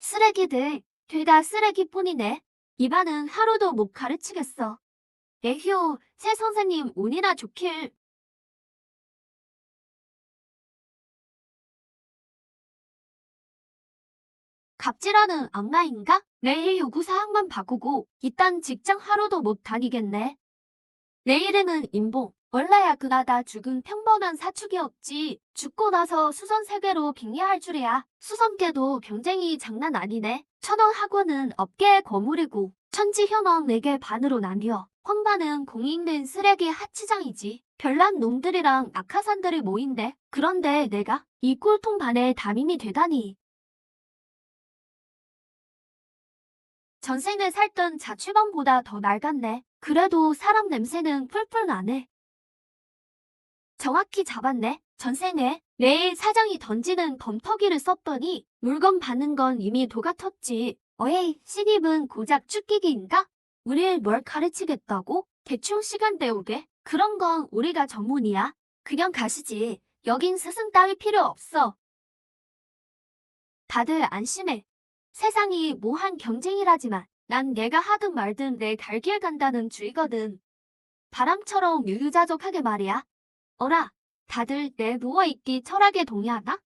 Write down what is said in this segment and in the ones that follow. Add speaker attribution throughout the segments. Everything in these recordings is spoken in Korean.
Speaker 1: 쓰레기들, 죄다 쓰레기뿐이네. 이 반은 하루도 못 가르치겠어. 에휴, 새 선생님 운이나 좋길. 갑질하는 악마인가? 내일 요구사항만 바꾸고 이딴 직장 하루도 못 다니겠네. 내 이름은 임봉. 원래야 그나다 죽은 평범한 사축이었지. 죽고 나서 수선 세계로 빙의할 줄이야. 수선계도 경쟁이 장난 아니네. 천원 학원은 업계의 거물이고 천지 현원 4개 반으로 나뉘어. 황반은 공익는 쓰레기 하치장이지. 별난 놈들이랑 낙하산들이 모인대. 그런데 내가 이 꼴통 반의 담임이 되다니. 전생에 살던 자취방보다 더 낡았네. 그래도 사람 냄새는 풀풀 나네. 정확히 잡았네. 전생에 내일 사장이 던지는 검터기를 썼더니 물건 받는 건 이미 도가 텄지. 어헤이, 신입은 고작 쭈끼기인가? 우릴 뭘 가르치겠다고? 대충 시간 때우게? 그런 건 우리가 전문이야. 그냥 가시지. 여긴 스승 따위 필요 없어. 다들 안심해. 세상이 무한 경쟁이라지만 난 내가 하든 말든 내 갈 길 간다는 주의거든. 바람처럼 유유자적하게 말이야. 어라, 다들 내 누워있기 철학에 동의하나?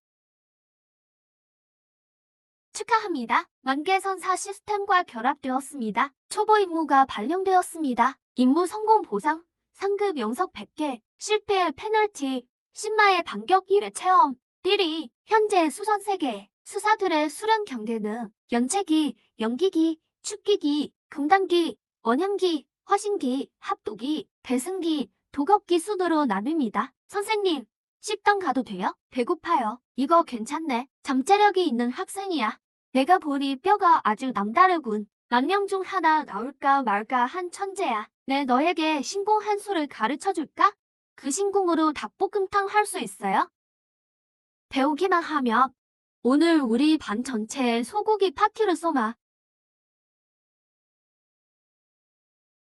Speaker 1: 축하합니다. 만개선사 시스템과 결합되었습니다. 초보 임무가 발령되었습니다. 임무 성공 보상, 상급 영석 100개, 실패 페널티, 10마의 반격 1회 체험, 띠리, 현재 수선 3개, 수사들의 수련 경계는 연체기, 연기기, 축기기, 금단기, 원형기, 화신기, 합도기, 배승기, 도겁기 순으로 나뉩니다. 선생님, 식당 가도 돼요? 배고파요. 이거 괜찮네. 잠재력이 있는 학생이야. 내가 보니 뼈가 아주 남다르군. 만 명 중 하나 나올까 말까 한 천재야. 내 너에게 신공 한 수를 가르쳐줄까? 그 신공으로 닭볶음탕 할 수 있어요? 배우기만 하면 오늘 우리 반 전체에 소고기 파티를 쏘마.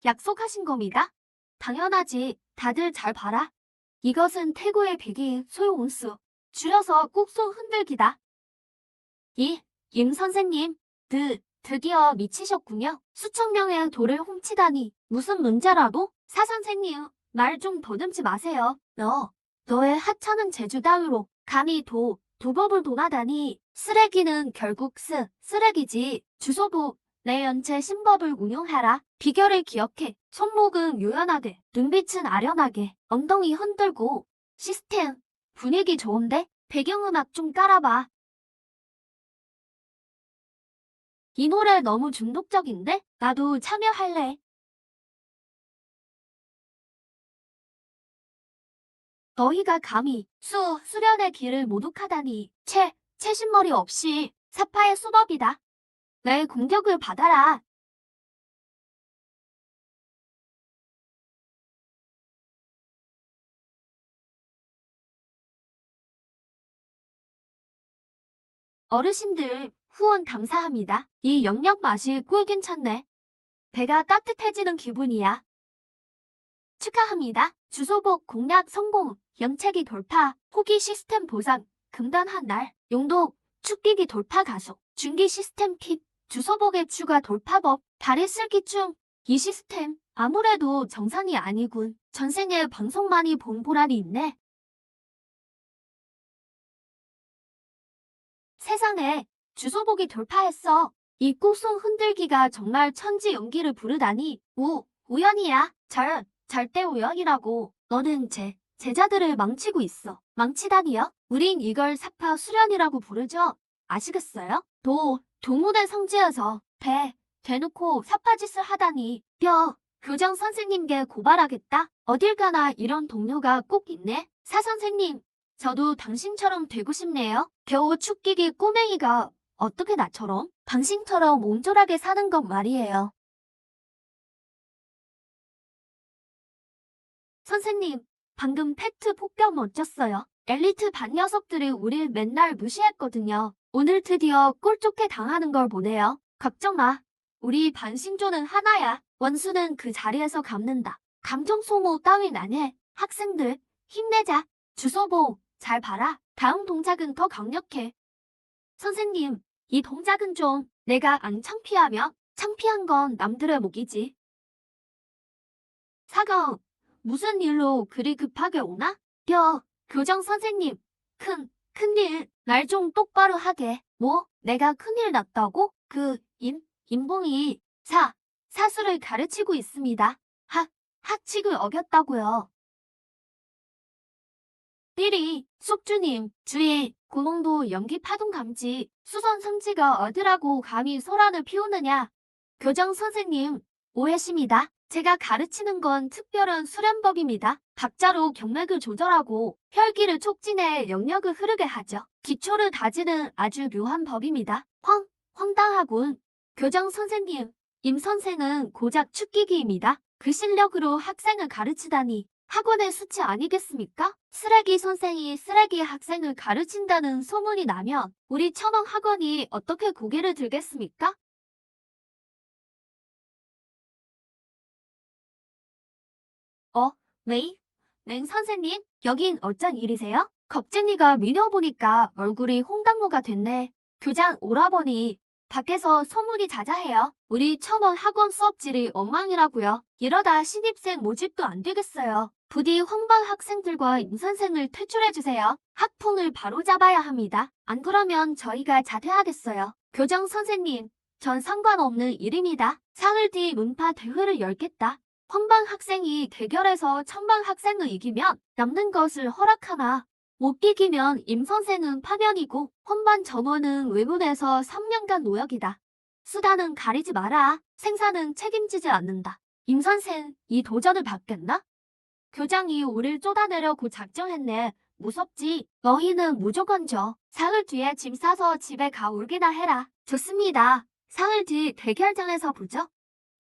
Speaker 1: 약속하신 겁니다? 당연하지. 다들 잘 봐라. 이것은 태고의 비기 소용운수. 줄여서 꾹손 흔들기다. 임 선생님, 드디어 미치셨군요. 수천 명의 돌을 훔치다니 무슨 문제라도? 사 선생님, 말 좀 더듬지 마세요. 너의 하찮은 재주 따위로 감히 도법을 도나다니. 쓰레기는 결국 쓰레기지. 주소도 내 연체 신법을 운용해라. 비결을 기억해. 손목은 유연하게, 눈빛은 아련하게, 엉덩이 흔들고. 시스템, 분위기 좋은데? 배경음악 좀 깔아봐. 이 노래 너무 중독적인데? 나도 참여할래. 너희가 감히 수련의 길을 모독하다니. 채신머리 없이 사파의 수법이다. 내 공격을 받아라. 어르신들 후원 감사합니다. 이 영역 맛이 꿀 괜찮네. 배가 따뜻해지는 기분이야. 축하합니다. 주소복 공략 성공, 연체기 돌파, 호기 시스템 보상, 금단 한 날, 용도, 축기기 돌파 가속, 중기 시스템 kit, 주소복의 추가 돌파법, 다리 쓸기 중. 이 시스템 아무래도 정상이 아니군. 전생에 방송 많이 본 보람이 있네. 세상에, 주소복이 돌파했어. 이 꾹송 흔들기가 정말 천지 연기를 부르다니. 우연이야. 절대 우연이라고. 너는 제자들을 망치고 있어. 망치다니요? 우린 이걸 사파 수련이라고 부르죠. 아시겠어요? 도문의 성지여서 대놓고 사파짓을 하다니. 교장 선생님께 고발하겠다. 어딜 가나 이런 동료가 꼭 있네. 사 선생님, 저도 당신처럼 되고 싶네요. 겨우 축기기 꼬맹이가 어떻게 나처럼? 당신처럼 옹졸하게 사는 것 말이에요. 선생님, 방금 팩트 폭격 멋졌어요. 엘리트 반 녀석들이 우릴 맨날 무시했거든요. 오늘 드디어 꼴 좋게 당하는 걸 보네요. 걱정 마. 우리 반 신조는 하나야. 원수는 그 자리에서 갚는다. 감정 소모 따윈 안 해. 학생들, 힘내자. 주소보, 잘 봐라. 다음 동작은 더 강력해. 선생님, 이 동작은 좀 내가 안 창피하면 창피한 건 남들의 몫이지. 4강. 무슨 일로 그리 급하게 오나? 교장 선생님. 큰일. 날 좀 똑바로 하게. 뭐? 내가 큰일 났다고? 임봉이 사수를 가르치고 있습니다. 학칙을 어겼다고요. 띠리, 숙주님, 주의, 고농도 연기 파동 감지, 수선 성지가 어디라고 감히 소란을 피우느냐? 교장 선생님, 오해십니다. 제가 가르치는 건 특별한 수련법입니다. 박자로 경맥을 조절하고 혈기를 촉진해 영역을 흐르게 하죠. 기초를 다지는 아주 묘한 법입니다. 황당하군. 교장 선생님, 임 선생은 고작 축기기입니다. 그 실력으로 학생을 가르치다니. 학원의 수치 아니겠습니까? 쓰레기 선생이 쓰레기 학생을 가르친다는 소문이 나면 우리 천원 학원이 어떻게 고개를 들겠습니까? 메이? 맹 선생님, 여긴 어쩐 일이세요? 겁쟁이가 미녀 보니까 얼굴이 홍당무가 됐네. 교장 오라버니, 밖에서 소문이 자자해요. 우리 천원 학원 수업질이 엉망이라고요. 이러다 신입생 모집도 안 되겠어요. 부디 황방 학생들과 임 선생을 퇴출해주세요. 학풍을 바로잡아야 합니다. 안 그러면 저희가 자퇴하겠어요. 교장 선생님, 전 상관없는 일입니다. 사흘 뒤 문파 대회를 열겠다. 황방 학생이 대결에서 천방 학생을 이기면 남는 것을 허락하나 못 이기면 임 선생은 파면이고 헌반 전원은 외문에서 3년간 노역이다. 수단은 가리지 마라. 생사는 책임지지 않는다. 임 선생, 이 도전을 받겠나? 교장이 우릴 쫓아내려고 작정했네. 무섭지? 너희는 무조건 져. 사흘 뒤에 짐 싸서 집에 가 울기나 해라. 좋습니다. 사흘 뒤 대결장에서 보죠.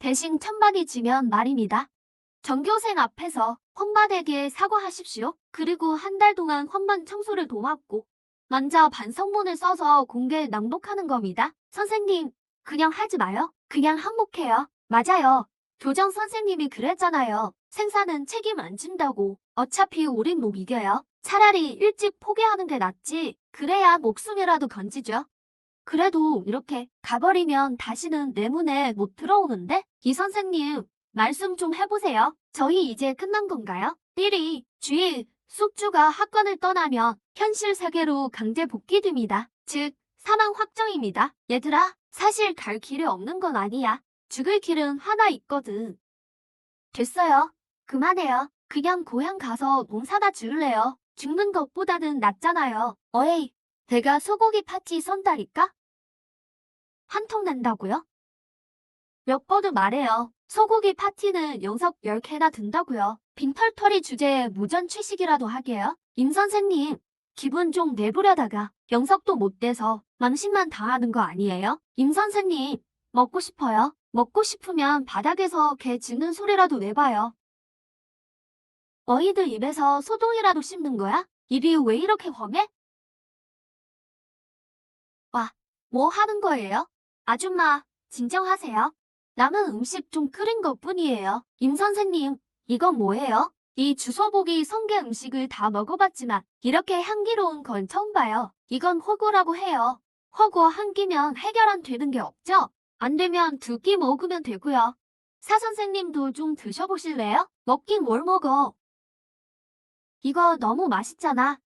Speaker 1: 대신 천반이 지면 말입니다. 전교생 앞에서 헌반에게 사과하십시오. 그리고 한 달 동안 헌반 청소를 도맡고 먼저 반성문을 써서 공개 낭독하는 겁니다. 선생님, 그냥 하지 마요. 그냥 항복해요. 맞아요. 교장 선생님이 그랬잖아요. 생사는 책임 안 진다고. 어차피 우린 못 이겨요. 차라리 일찍 포기하는 게 낫지. 그래야 목숨이라도 건지죠. 그래도 이렇게 가버리면 다시는 내 문에 못 들어오는데? 이 선생님, 말씀 좀 해보세요. 저희 이제 끝난 건가요? 띠리, 주의, 숙주가 학관을 떠나면 현실 세계로 강제 복귀됩니다. 즉, 사망 확정입니다. 얘들아, 사실 갈 길이 없는 건 아니야. 죽을 길은 하나 있거든. 됐어요. 그만해요. 그냥 고향 가서 몸 사다 줄래요. 죽는 것보다는 낫잖아요. 어이, 내가 소고기 파티 선다니까? 한 통 낸다고요? 몇 번을 말해요. 소고기 파티는 영석 10개나 든다고요. 빈털터리 주제에 무전 취식이라도 하게요. 임 선생님, 기분 좀 내보려다가 영석도 못 돼서 망신만 당하는 거 아니에요? 임 선생님, 먹고 싶어요. 먹고 싶으면 바닥에서 개 짖는 소리라도 내봐요. 너희들 입에서 소동이라도 씹는 거야? 입이 왜 이렇게 험해? 와, 뭐 하는 거예요? 아줌마, 진정하세요. 남은 음식 좀 끓인 것뿐이에요. 임 선생님, 이건 뭐예요? 이 주소보기 성게 음식을 다 먹어봤지만 이렇게 향기로운 건 처음 봐요. 이건 허거라고 해요. 허거 한 끼면 해결 안 되는 게 없죠? 안 되면 2끼 먹으면 되고요. 사 선생님도 좀 드셔보실래요? 먹긴 뭘 먹어. 이거 너무 맛있잖아.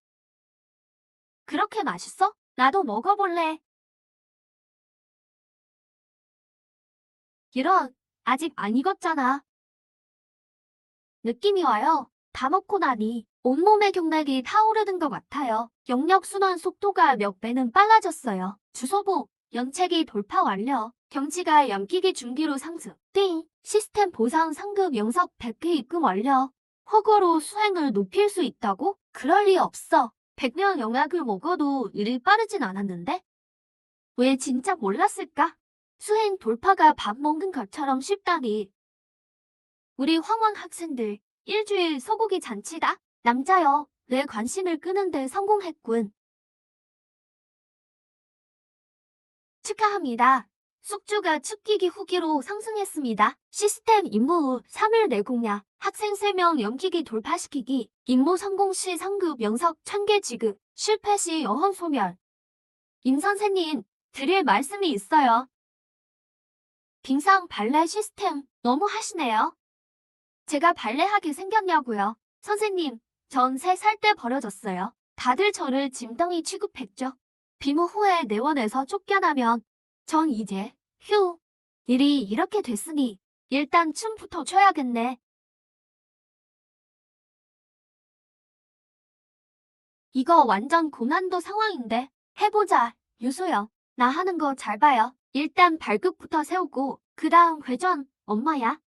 Speaker 1: 그렇게 맛있어? 나도 먹어볼래. 이런, 아직 안 익었잖아. 느낌이 와요. 다 먹고 나니 온몸의 경락이 타오르는 것 같아요. 영역순환 속도가 몇 배는 빨라졌어요. 주소보, 연체기 돌파 완료. 경치가 연기기 중기로 상승. 띵, 시스템 보상 상급 영석 100회 입금 완료. 허거로 수행을 높일 수 있다고? 그럴 리 없어. 100명 영약을 먹어도 일이 빠르진 않았는데? 왜 진짜 몰랐을까? 수행 돌파가 밥 먹는 것처럼 쉽다니. 우리 황황 학생들, 일주일 소고기 잔치다. 남자여, 내 관심을 끄는데 성공했군. 축하합니다. 숙주가 축기기 후기로 상승했습니다. 시스템 임무 후 3일 내공략, 학생 3명 연기기 돌파시키기, 임무 성공 시 상급 영석 1000개 지급, 실패 시 영혼 소멸. 임 선생님, 드릴 말씀이 있어요. 빙상 발레 시스템 너무 하시네요. 제가 발레하게 생겼냐고요. 선생님, 전 3살 때 버려졌어요. 다들 저를 짐덩이 취급했죠. 비무 후에 내원에서 쫓겨나면 전 이제 휴, 일이 이렇게 됐으니 일단 춤부터 춰야겠네. 이거 완전 고난도 상황인데 해보자, 유소영. 나 하는 거 잘 봐요. 일단 발끝부터 세우고 그 다음 회전, 엄마야.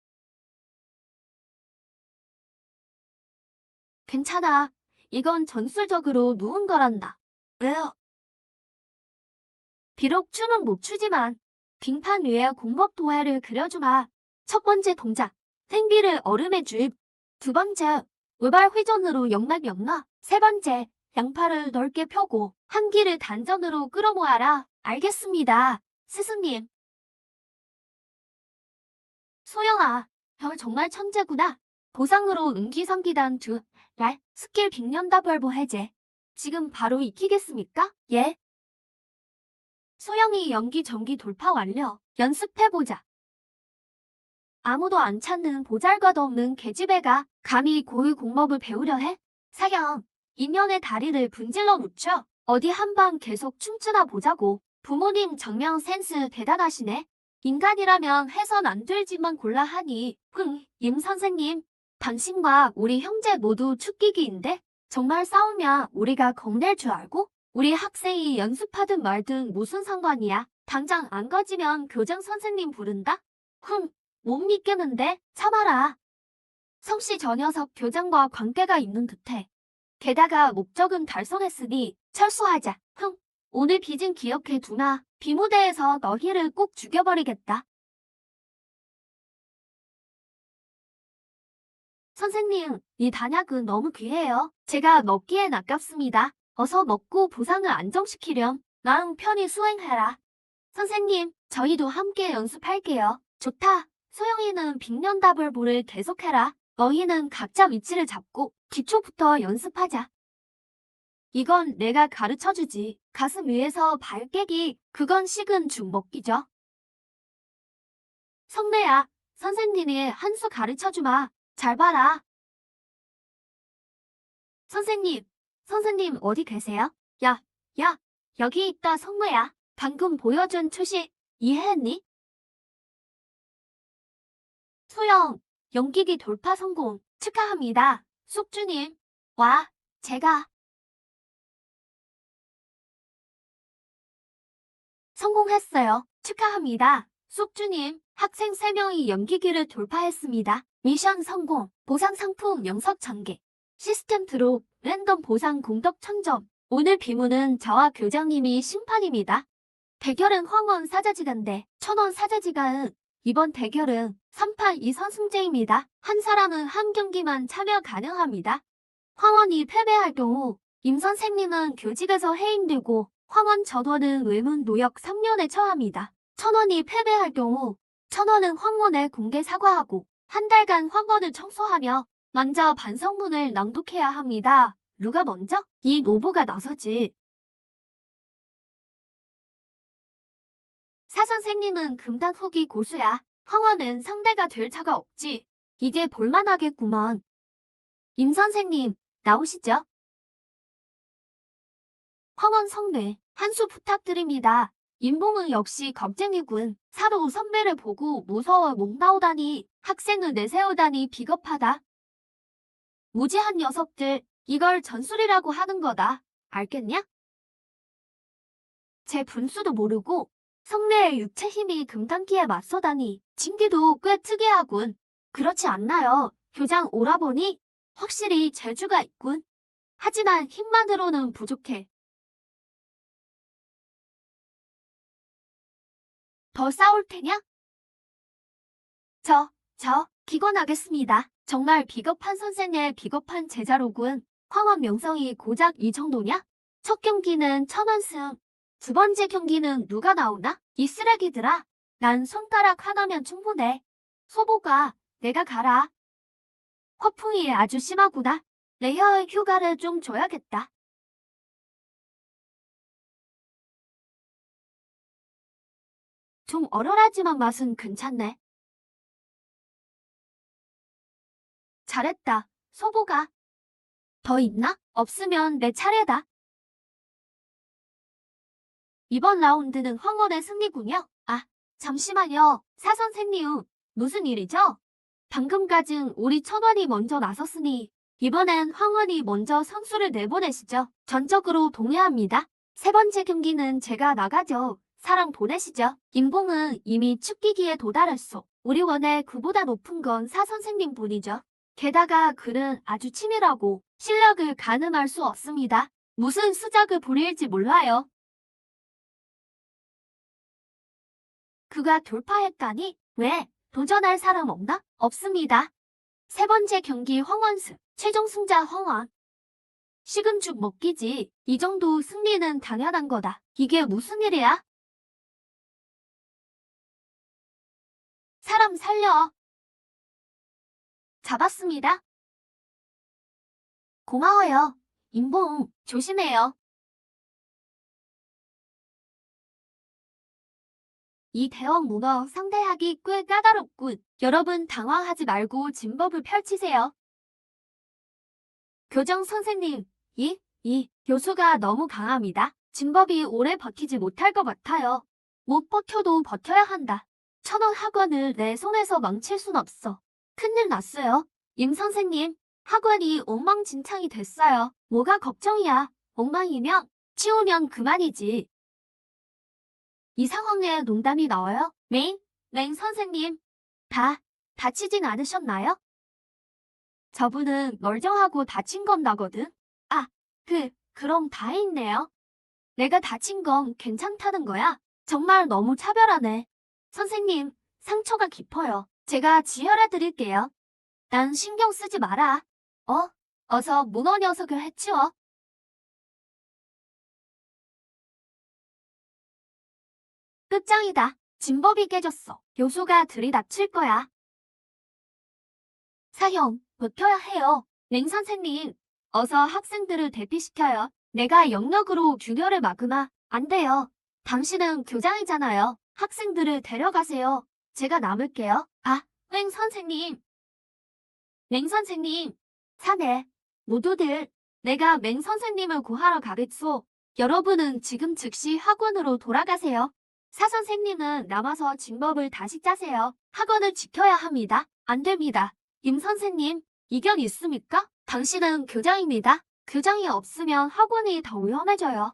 Speaker 1: 괜찮아. 이건 전술적으로 누운 거란다. 왜요? 비록 춤은 못 추지만 빙판 위에 공법 도해를 그려주마. 첫 번째 동작, 생비를 얼음에 주입. 두 번째, 외발 회전으로 역락. 세 번째, 양팔을 넓게 펴고 한기를 단전으로 끌어모아라. 알겠습니다. 스승님. 소영아, 별 정말 천재구나. 보상으로 응기성기단 2날 스킬 빅년다벌보 해제. 지금 바로 익히겠습니까? 예. 소영이 연기 전기 돌파 완료. 연습해보자. 아무도 안 찾는 보잘것 없는 계집애가 감히 고위 공법을 배우려 해? 사형, 인연의 다리를 분질러 놓쳐. 어디 한방 계속 춤추나 보자고. 부모님 정면 센스 대단하시네. 인간이라면 해선 안 될지만 골라 하니. 임 선생님. 당신과 우리 형제 모두 축기기인데 정말 싸우면 우리가 겁낼 줄 알고? 우리 학생이 연습하든 말든 무슨 상관이야. 당장 안 거지면 교장 선생님 부른다? 못 믿겠는데 참아라. 성씨 저 녀석 교장과 관계가 있는 듯해. 게다가 목적은 달성했으니 철수하자. 오늘 빚은 기억해 두나. 비무대에서 너희를 꼭 죽여버리겠다. 선생님, 이 단약은 너무 귀해요. 제가 먹기엔 아깝습니다. 어서 먹고 보상을 안정시키렴. 나응 편히 수행해라. 선생님, 저희도 함께 연습할게요. 좋다. 소영이는 빅년다벌보를 계속해라. 너희는 각자 위치를 잡고 기초부터 연습하자. 이건 내가 가르쳐주지. 가슴 위에서 발 깨기, 그건 식은 죽 먹기죠. 성래야, 선생님이 한 수 가르쳐주마. 잘 봐라. 선생님 어디 계세요? 야, 여기 있다 성래야. 방금 보여준 투시 이해했니? 소영, 연기기 돌파 성공 축하합니다. 숙주님. 와, 제가 성공했어요. 축하합니다. 숙주님, 학생 3명이 연기기를 돌파했습니다. 미션 성공, 보상 상품 영석 1000개. 시스템 드롭, 랜덤 보상 공덕 1000점. 오늘 비무는 저와 교장님이 심판입니다. 대결은 황원 사자지간대 1000원 사자지간. 이번 대결은 3판 2선승제입니다. 한 사람은 한 경기만 참여 가능합니다. 황원이 패배할 경우 임 선생님은 교직에서 해임되고 황원 전원은 외문 노역 3년에 처합니다. 1000원이 패배할 경우 1000원은 황원에 공개 사과하고 한 달간 황원을 청소하며 먼저 반성문을 낭독해야 합니다. 누가 먼저? 이 노부가 나서지. 사 선생님은 금단 후기 고수야. 황원은 상대가 될 자가 없지. 이제 볼만하겠구먼. 임 선생님, 나오시죠? 황원 성례, 한 수 부탁드립니다. 임봉은 역시 겁쟁이군. 사도 선배를 보고 무서워 목 나오다니, 학생을 내세우다니 비겁하다. 무지한 녀석들, 이걸 전술이라고 하는 거다. 알겠냐? 제 분수도 모르고 성례의 육체 힘이 금단기에 맞서다니 징계도 꽤 특이하군. 그렇지 않나요? 교장 오라보니 확실히 재주가 있군. 하지만 힘만으로는 부족해. 더 싸울 테냐? 기권하겠습니다. 정말 비겁한 선생의 비겁한 제자로군. 황원 명성이 고작 이 정도냐? 첫 경기는 1000원승. 두 번째 경기는 누가 나오나? 이 쓰레기들아. 난 손가락 하나면 충분해. 소보가, 내가 가라. 허풍이 아주 심하구나. 레이어의 휴가를 좀 줘야겠다. 좀 얼얼하지만 맛은 괜찮네. 잘했다. 소보가. 더 있나? 없으면 내 차례다. 이번 라운드는 황혼의 승리군요. 아, 잠시만요. 사 선생님, 무슨 일이죠? 방금까진 우리 천원이 먼저 나섰으니 이번엔 황혼이 먼저 선수를 내보내시죠. 전적으로 동의합니다. 세 번째 경기는 제가 나가죠. 사랑 보내시죠. 임봉은 이미 축기기에 도달했어. 우리 원의 그보다 높은 건 사 선생님 분이죠. 게다가 그는 아주 치밀하고 실력을 가늠할 수 없습니다. 무슨 수작을 부릴지 몰라요. 그가 돌파했다니? 왜? 도전할 사람 없나? 없습니다. 세 번째 경기 황원승, 최종 승자 황원. 식은 죽 먹기지. 이 정도 승리는 당연한 거다. 이게 무슨 일이야? 사람 살려. 잡았습니다. 고마워요. 임봉, 조심해요. 이 대형 문어 상대하기 꽤 까다롭군. 여러분 당황하지 말고 진법을 펼치세요. 교정 선생님, 이 교수가 너무 강합니다. 진법이 오래 버티지 못할 것 같아요. 못 버텨도 버텨야 한다. 천원 학원을 내 손에서 망칠 순 없어. 큰일 났어요. 임 선생님, 학원이 엉망진창이 됐어요. 뭐가 걱정이야. 엉망이면 치우면 그만이지. 이 상황에 농담이 나와요? 맹 선생님, 다치진 않으셨나요? 저분은 멀쩡하고 다친 건 나거든. 아, 그럼 다행이네요. 내가 다친 건 괜찮다는 거야? 정말 너무 차별하네. 선생님, 상처가 깊어요. 제가 지혈해 드릴게요. 난 신경 쓰지 마라. 어서 문어 녀석을 해치워. 끝장이다. 진법이 깨졌어. 교수가 들이닥칠 거야. 사형, 버텨야 해요. 랭 선생님, 어서 학생들을 대피시켜요. 내가 영역으로 균열을 막으마. 안 돼요. 당신은 교장이잖아요. 학생들을 데려가세요. 제가 남을게요. 아, 랭 선생님. 맹 선생님. 사내, 모두들, 내가 맹 선생님을 구하러 가겠소. 여러분은 지금 즉시 학원으로 돌아가세요. 사 선생님은 남아서 진법을 다시 짜세요. 학원을 지켜야 합니다. 안 됩니다. 임 선생님, 이견 있습니까? 당신은 교장입니다. 교장이 없으면 학원이 더 위험해져요.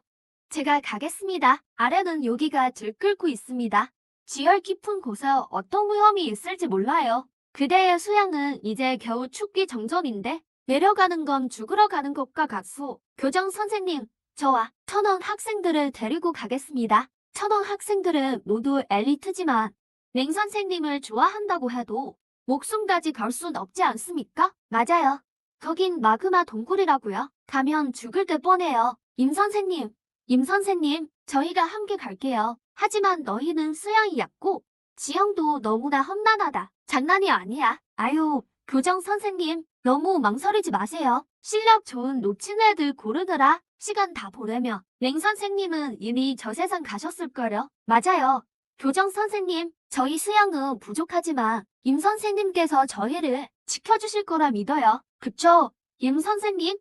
Speaker 1: 제가 가겠습니다. 아래는 여기가 들끓고 있습니다. 지열 깊은 곳에 어떤 위험이 있을지 몰라요. 그대의 수양은 이제 겨우 축기 정전인데 내려가는 건 죽으러 가는 것과 같소. 교장 선생님, 저와 천원 학생들을 데리고 가겠습니다. 천원 학생들은 모두 엘리트지만 맹 선생님을 좋아한다고 해도 목숨까지 걸 순 없지 않습니까? 맞아요. 거긴 마그마 동굴이라고요. 가면 죽을 듯 뻔해요. 임 선생님, 저희가 함께 갈게요. 하지만 너희는 수양이 얕고 지형도 너무나 험난하다. 장난이 아니야. 아유, 교정 선생님, 너무 망설이지 마세요. 실력 좋은 놓친 애들 고르느라 시간 다 보내며 맹 선생님은 이미 저 세상 가셨을걸요. 맞아요. 교정 선생님, 저희 수양은 부족하지만 임 선생님께서 저희를 지켜주실 거라 믿어요. 그쵸? 임 선생님?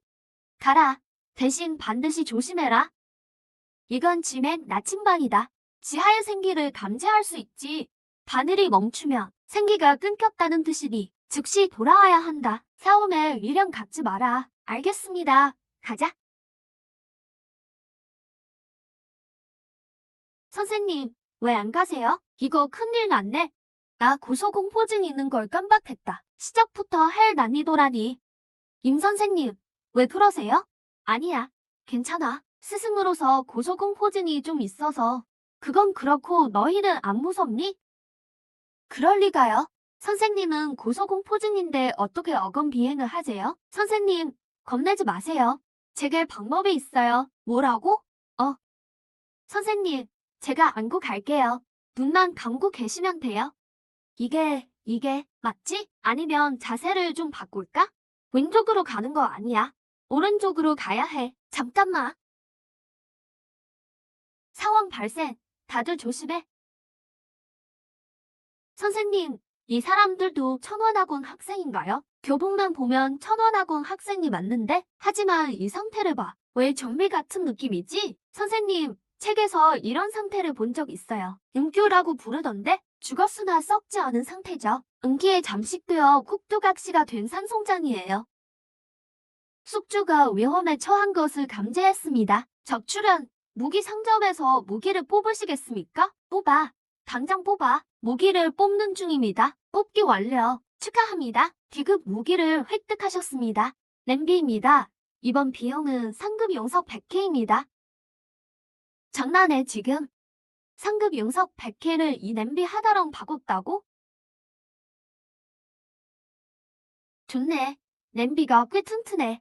Speaker 1: 가라. 대신 반드시 조심해라. 이건 지맨 나침반이다. 지하의 생기를 감지할 수 있지. 바늘이 멈추면 생기가 끊겼다는 뜻이니 즉시 돌아와야 한다. 싸움에 위력 갖지 마라. 알겠습니다. 가자. 선생님, 왜 안 가세요? 이거 큰일 났네. 나 고소공포증 있는 걸 깜빡했다. 시작부터 할 난이도라니. 임 선생님, 왜 그러세요? 아니야, 괜찮아. 스승으로서 고소공포증이 좀 있어서. 그건 그렇고 너희는 안 무섭니? 그럴 리가요. 선생님은 고소공포증인데 어떻게 어건 비행을 하세요? 선생님, 겁내지 마세요. 제게 방법이 있어요. 뭐라고? 선생님, 제가 안고 갈게요. 눈만 감고 계시면 돼요. 이게 맞지? 아니면 자세를 좀 바꿀까? 왼쪽으로 가는 거 아니야. 오른쪽으로 가야 해. 잠깐만. 상황 발생. 다들 조심해. 선생님, 이 사람들도 천원학원 학생인가요? 교복만 보면 천원학원 학생이 맞는데? 하지만 이 상태를 봐. 왜 좀비 같은 느낌이지? 선생님, 책에서 이런 상태를 본 적 있어요. 음규라고 부르던데? 죽었으나 썩지 않은 상태죠. 음기에 잠식되어 국두각시가 된 산송장이에요. 숙주가 위험에 처한 것을 감지했습니다. 적출은 무기 상점에서 무기를 뽑으시겠습니까? 뽑아. 당장 뽑아. 무기를 뽑는 중입니다. 뽑기 완료. 축하합니다. 디귿 무기를 획득하셨습니다. 냄비입니다. 이번 비용은 상급 용석 100K입니다. 장난해 지금? 상급 용석 100K를 이 냄비 하나랑 바꿨다고? 좋네. 냄비가 꽤 튼튼해.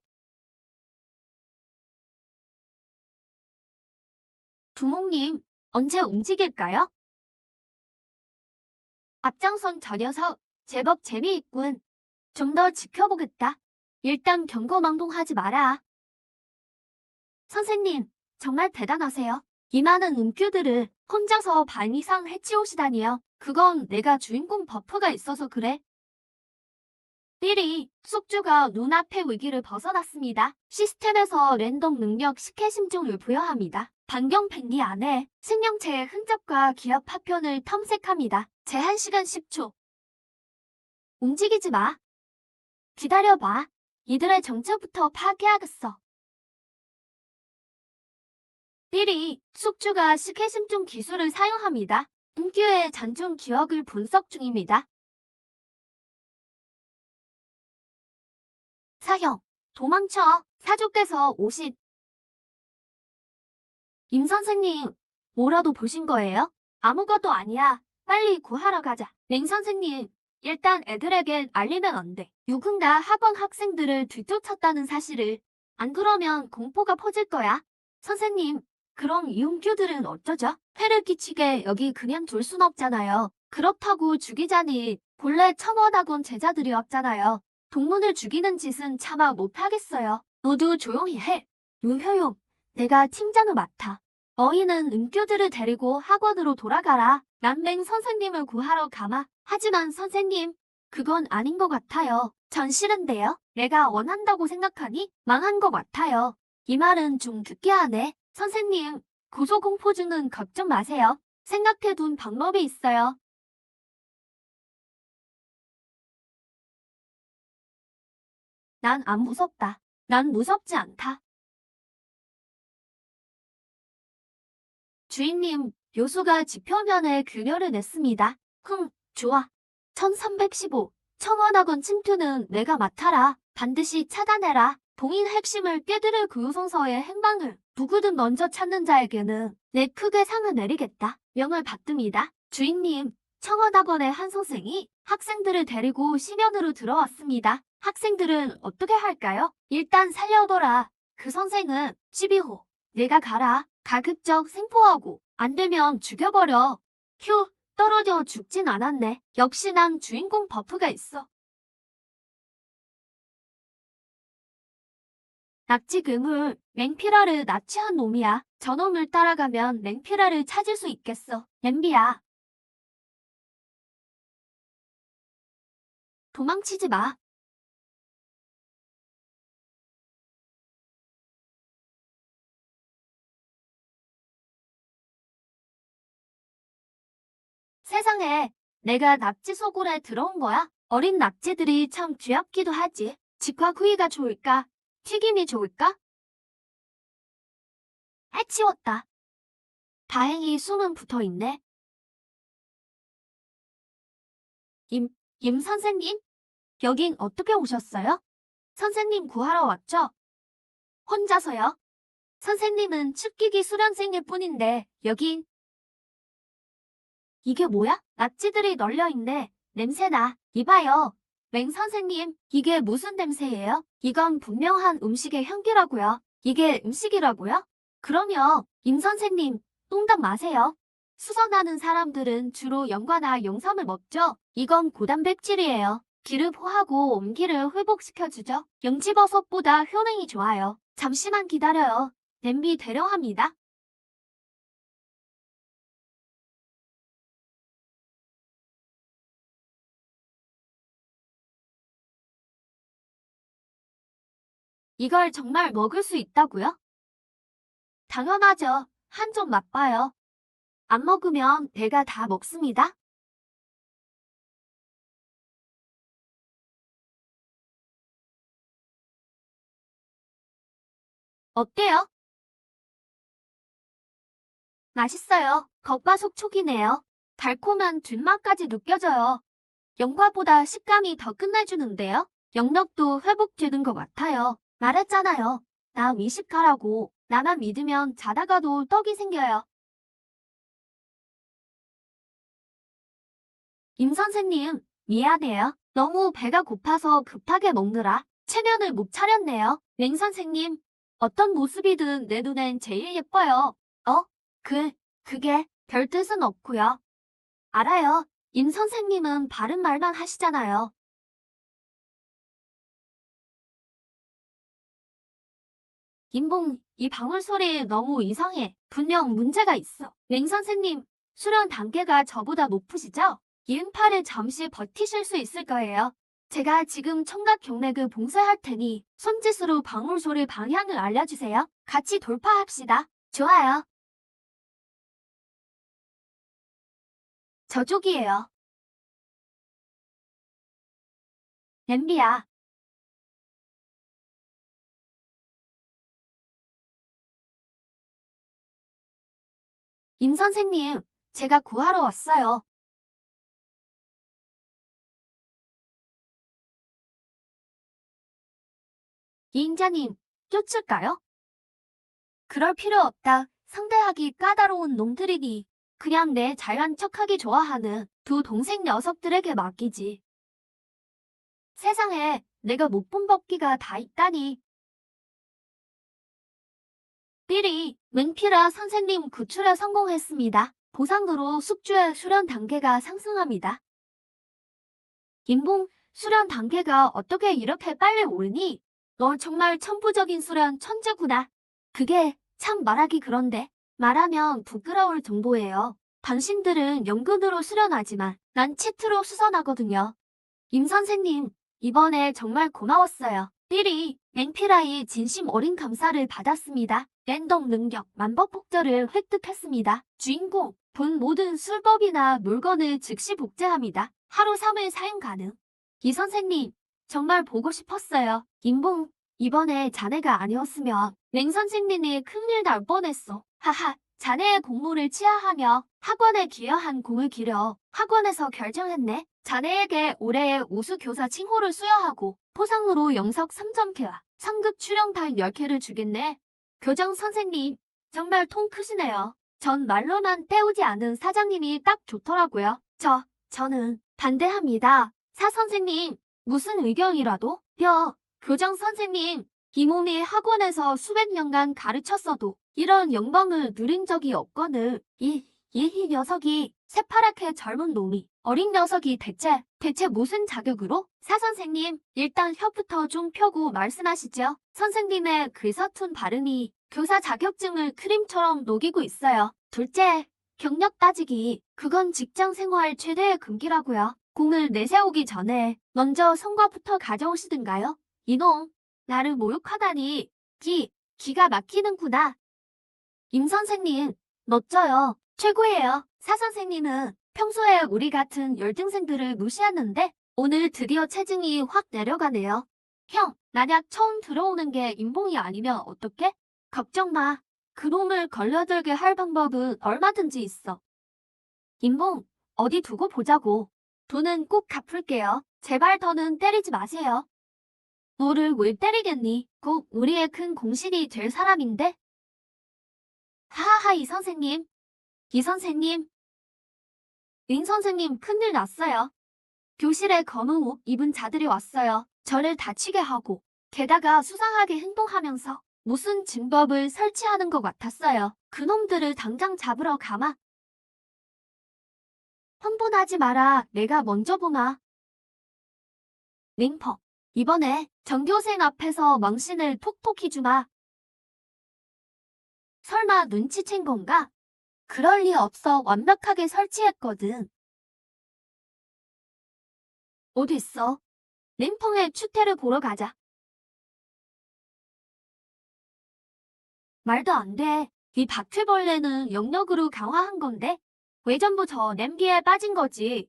Speaker 1: 두목님, 언제 움직일까요? 앞장선 저 녀석, 제법 재미있군. 좀 더 지켜보겠다. 일단 경거망동하지 마라. 선생님, 정말 대단하세요. 이 많은 음규들을 혼자서 반 이상 해치우시다니요. 그건 내가 주인공 버프가 있어서 그래. 삐리, 숙주가 눈앞의 위기를 벗어났습니다. 시스템에서 랜덤 능력 식혜심종을 부여합니다. 반경 팬기 안에 생명체의 흔적과 기업 파편을 탐색합니다. 제한 시간 10초. 움직이지 마. 기다려봐. 이들의 정체부터 파괴하겠어. 삐리, 숙주가 식혜심종 기술을 사용합니다. 음규의 잔존 기억을 분석 중입니다. 사형, 도망쳐. 사족께서 오신. 임 선생님, 뭐라도 보신 거예요? 아무것도 아니야. 빨리 구하러 가자. 맹 선생님, 일단 애들에겐 알리면 안 돼. 누군가 학원 학생들을 뒤쫓았다는 사실을. 안 그러면 공포가 퍼질 거야. 선생님, 그럼 이용규들은 어쩌죠? 폐를 끼치게 여기 그냥 둘 순 없잖아요. 그렇다고 죽이자니 본래 천원학원 제자들이었잖아요. 동문을 죽이는 짓은 차마 못하겠어요. 모두 조용히 해. 유효용, 내가 팀장을 맡아. 너희는 음규들을 데리고 학원으로 돌아가라. 난맹 선생님을 구하러 가마. 하지만 선생님, 그건 아닌 것 같아요. 전 싫은데요. 내가 원한다고 생각하니 망한 것 같아요. 이 말은 좀 듣게 하네. 선생님, 고소공포증은 걱정 마세요. 생각해둔 방법이 있어요. 난 안 무섭다. 난 무섭지 않다. 주인님, 요수가 지표면에 균열을 냈습니다. 좋아. 1315. 청원학원 침투는 내가 맡아라. 반드시 차단해라. 봉인 핵심을 깨뜨릴 교성서의 행방을 누구든 먼저 찾는 자에게는 내 크게 상을 내리겠다. 명을 받듭니다. 주인님, 청원학원의 한 선생이 학생들을 데리고 심연으로 들어왔습니다. 학생들은 어떻게 할까요? 일단 살려둬라. 그 선생은 12호. 내가 가라. 가급적 생포하고 안 되면 죽여버려. 휴, 떨어져 죽진 않았네. 역시 난 주인공 버프가 있어. 낙지 괴물, 맹피라를 납치한 놈이야. 저놈을 따라가면 맹피라를 찾을 수 있겠어. 냄비야. 도망치지 마. 세상에, 내가 낙지 소굴에 들어온 거야? 어린 낙지들이 참 귀엽기도 하지. 직화구이가 좋을까? 튀김이 좋을까? 해치웠다. 다행히 숨은 붙어있네. 임, 임 선생님? 여긴 어떻게 오셨어요? 선생님 구하러 왔죠? 혼자서요? 선생님은 습기기 수련생일 뿐인데 여긴 이게 뭐야? 낙지들이 널려있네. 냄새나. 이봐요. 맹 선생님, 이게 무슨 냄새예요? 이건 분명한 음식의 향기라고요. 이게 음식이라고요? 그럼요. 임 선생님, 똥담 마세요. 수선하는 사람들은 주로 연과나 용삼을 먹죠. 이건 고단백질이에요. 기를 포하고 온기를 회복시켜주죠. 영지버섯보다 효능이 좋아요. 잠시만 기다려요. 냄비 대령합니다. 이걸 정말 먹을 수 있다고요? 당연하죠. 한 점 맛봐요. 안 먹으면 내가 다 먹습니다. 어때요? 맛있어요. 겉바속촉이네요. 달콤한 뒷맛까지 느껴져요. 영과보다 식감이 더 끝내주는데요. 영력도 회복되는 것 같아요. 말했잖아요. 나 미식가라고. 나만 믿으면 자다가도 떡이 생겨요. 임 선생님, 미안해요. 너무 배가 고파서 급하게 먹느라 체면을 못 차렸네요. 맹 선생님, 어떤 모습이든 내 눈엔 제일 예뻐요. 어? 그게 별 뜻은 없고요. 알아요. 임 선생님은 바른 말만 하시잖아요. 임봉, 이 방울 소리 너무 이상해. 분명 문제가 있어. 맹 선생님, 수련 단계가 저보다 높으시죠? 이응팔을 잠시 버티실 수 있을 거예요. 제가 지금 청각 경례그 봉쇄할 테니 손짓으로 방울 소리 방향을 알려주세요. 같이 돌파합시다. 좋아요. 저쪽이에요. 엠비야. 임 선생님, 제가 구하러 왔어요. 이인자님, 쫓을까요? 그럴 필요 없다. 상대하기 까다로운 놈들이니 그냥 내 잘난 척하기 좋아하는 두 동생 녀석들에게 맡기지. 세상에 내가 못 본 법기가 다 있다니. 삐리, 맹피라 선생님 구출에 성공했습니다. 보상으로 숙주의 수련 단계가 상승합니다. 김봉, 수련 단계가 어떻게 이렇게 빨리 오르니? 너 정말 천부적인 수련 천재구나. 그게 참 말하기 그런데 말하면 부끄러울 정도예요. 당신들은 연근으로 수련하지만 난 치트로 수선하거든요. 임 선생님, 이번에 정말 고마웠어요. 삐리, 맹피라의 진심 어린 감사를 받았습니다. 랜덤 능력 만법복제를 획득했습니다. 주인공, 본 모든 술법이나 물건을 즉시 복제합니다. 하루 3일 사용 가능. 이 선생님, 정말 보고 싶었어요. 임봉, 이번에 자네가 아니었으면 맹 선생님이 큰일 날 뻔했어. 하하, 자네의 공모를 치하하며 학원에 기여한 공을 기려 학원에서 결정했네. 자네에게 올해의 우수 교사 칭호를 수여하고 포상으로 영석 3점캐와 상급 출연단 10개를 주겠네. 교장 선생님, 정말 통 크시네요. 전 말로만 때우지 않은 사장님이 딱 좋더라고요. 저는 반대합니다. 사 선생님, 무슨 의견이라도? 교장 선생님, 이 몸이 학원에서 수백 년간 가르쳤어도 이런 영광을 누린 적이 없거늘. 이 녀석이 새파랗게 젊은 놈이 어린 녀석이 대체 무슨 자격으로? 사 선생님, 일단 혀부터 좀 펴고 말씀하시죠. 선생님의 그 서툰 발음이 교사 자격증을 크림처럼 녹이고 있어요. 둘째, 경력 따지기. 그건 직장 생활 최대의 금기라고요. 공을 내세우기 전에 먼저 성과부터 가져오시든가요? 이놈, 나를 모욕하다니. 기가 막히는구나. 임 선생님, 멋져요. 최고예요. 사 선생님은 평소에 우리 같은 열등생들을 무시하는데 오늘 드디어 체증이 확 내려가네요. 형, 만약 처음 들어오는 게 임봉이 아니면 어떡해? 걱정 마. 그놈을 걸려들게 할 방법은 얼마든지 있어. 임봉, 어디 두고 보자고. 돈은 꼭 갚을게요. 제발 더는 때리지 마세요. 너를 왜 때리겠니? 꼭 우리의 큰 공신이 될 사람인데? 하하하 이 선생님, 린 선생님 큰일 났어요. 교실에 검은 옷 입은 자들이 왔어요. 저를 다치게 하고 게다가 수상하게 행동하면서 무슨 증법을 설치하는 것 같았어요. 그놈들을 당장 잡으러 가마. 흥분하지 마라. 내가 먼저 보마. 링퍼. 이번에 전교생 앞에서 망신을 톡톡히 주마. 설마 눈치챈 건가? 그럴 리 없어. 완벽하게 설치했거든. 어딨어? 링펑의 추태를 보러 가자. 말도 안 돼. 이 바퀴벌레는 영역으로 강화한 건데 왜 전부 저 냄비에 빠진 거지?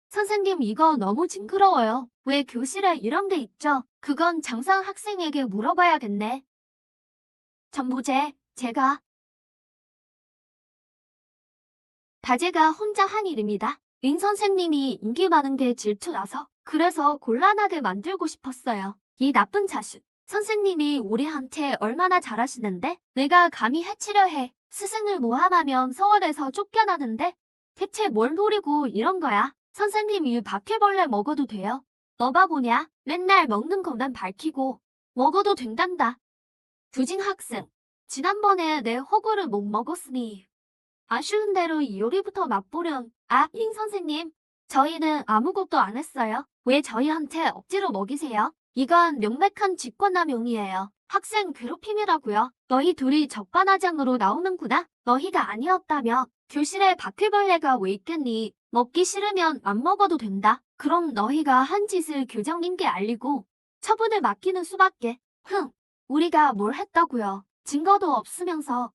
Speaker 1: 선생님 이거 너무 징그러워요. 왜 교실에 이런 게 있죠? 그건 장상 학생에게 물어봐야겠네. 전부제, 제가 다제가 혼자 한 일입니다. 린 선생님이 인기 많은 게 질투나서 그래서 곤란하게 만들고 싶었어요. 이 나쁜 자식. 선생님이 우리한테 얼마나 잘하시는데 내가 감히 해치려 해. 스승을 모함하면 서울에서 쫓겨나는데 대체 뭘 노리고 이런 거야? 선생님이 바퀴벌레 먹어도 돼요. 너 바보냐? 맨날 먹는 것만 밝히고 먹어도 된단다. 두진 학생. 지난번에 내 허구를 못 먹었으니 아쉬운 대로 이 요리부터 맛보렴. 아, 잉 선생님. 저희는 아무것도 안 했어요. 왜 저희한테 억지로 먹이세요? 이건 명백한 직권남용이에요. 학생 괴롭힘이라고요. 너희 둘이 적반하장으로 나오는구나. 너희가 아니었다며. 교실에 바퀴벌레가 왜 있겠니? 먹기 싫으면 안 먹어도 된다. 그럼 너희가 한 짓을 교장님께 알리고 처분을 맡기는 수밖에. 흥, 우리가 뭘 했다고요. 증거도 없으면서.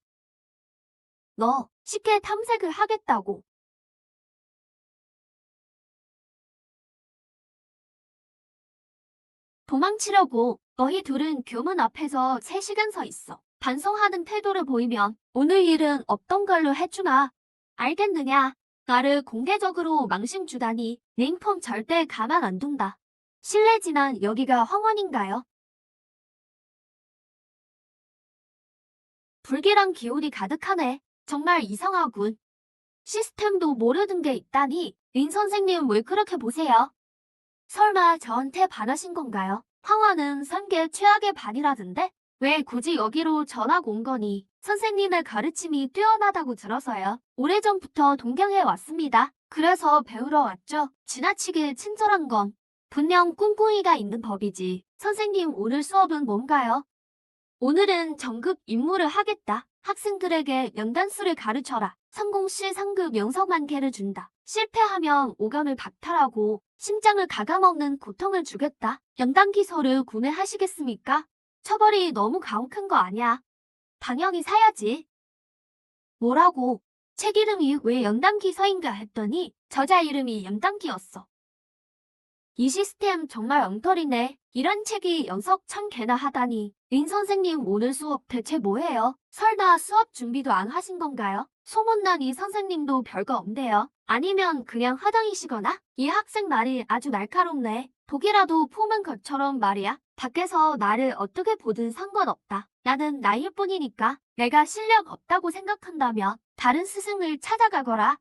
Speaker 1: 너 쉽게 탐색을 하겠다고. 도망치려고. 너희 둘은 교문 앞에서 3시간 서 있어. 반성하는 태도를 보이면 오늘 일은 없던 걸로 해주마. 알겠느냐? 나를 공개적으로 망신 주다니 링폼 절대 가만 안 둔다. 실례지만 여기가 황원인가요? 불길한 기운이 가득하네. 정말 이상하군. 시스템도 모르는 게 있다니. 린 선생님 왜 그렇게 보세요? 설마 저한테 반하신 건가요? 황화는 3개 최악의 반이라던데? 왜 굳이 여기로 전학 온 거니? 선생님의 가르침이 뛰어나다고 들어서요. 오래전부터 동경해 왔습니다. 그래서 배우러 왔죠. 지나치게 친절한 건 분명 꿍꿍이가 있는 법이지. 선생님 오늘 수업은 뭔가요? 오늘은 정급 임무를 하겠다. 학생들에게 연단수를 가르쳐라. 성공 시 상급 영성만 개를 준다. 실패하면 오감을 박탈하고 심장을 갉아먹는 고통을 주겠다. 연단기서를 구매하시겠습니까? 처벌이 너무 가혹한 거 아니야. 당연히 사야지. 뭐라고? 책 이름이 왜 연단기서인가 했더니 저자 이름이 연단기였어. 이 시스템 정말 엉터리네. 이런 책이 연속 1000개나 하다니. 린 선생님 오늘 수업 대체 뭐해요? 설마 수업 준비도 안 하신 건가요? 소문난 이 선생님도 별거 없네요. 아니면 그냥 화장이시거나? 이 학생 말이 아주 날카롭네. 독이라도 품은 것처럼 말이야. 밖에서 나를 어떻게 보든 상관없다. 나는 나일 뿐이니까. 내가 실력 없다고 생각한다면 다른 스승을 찾아가거라.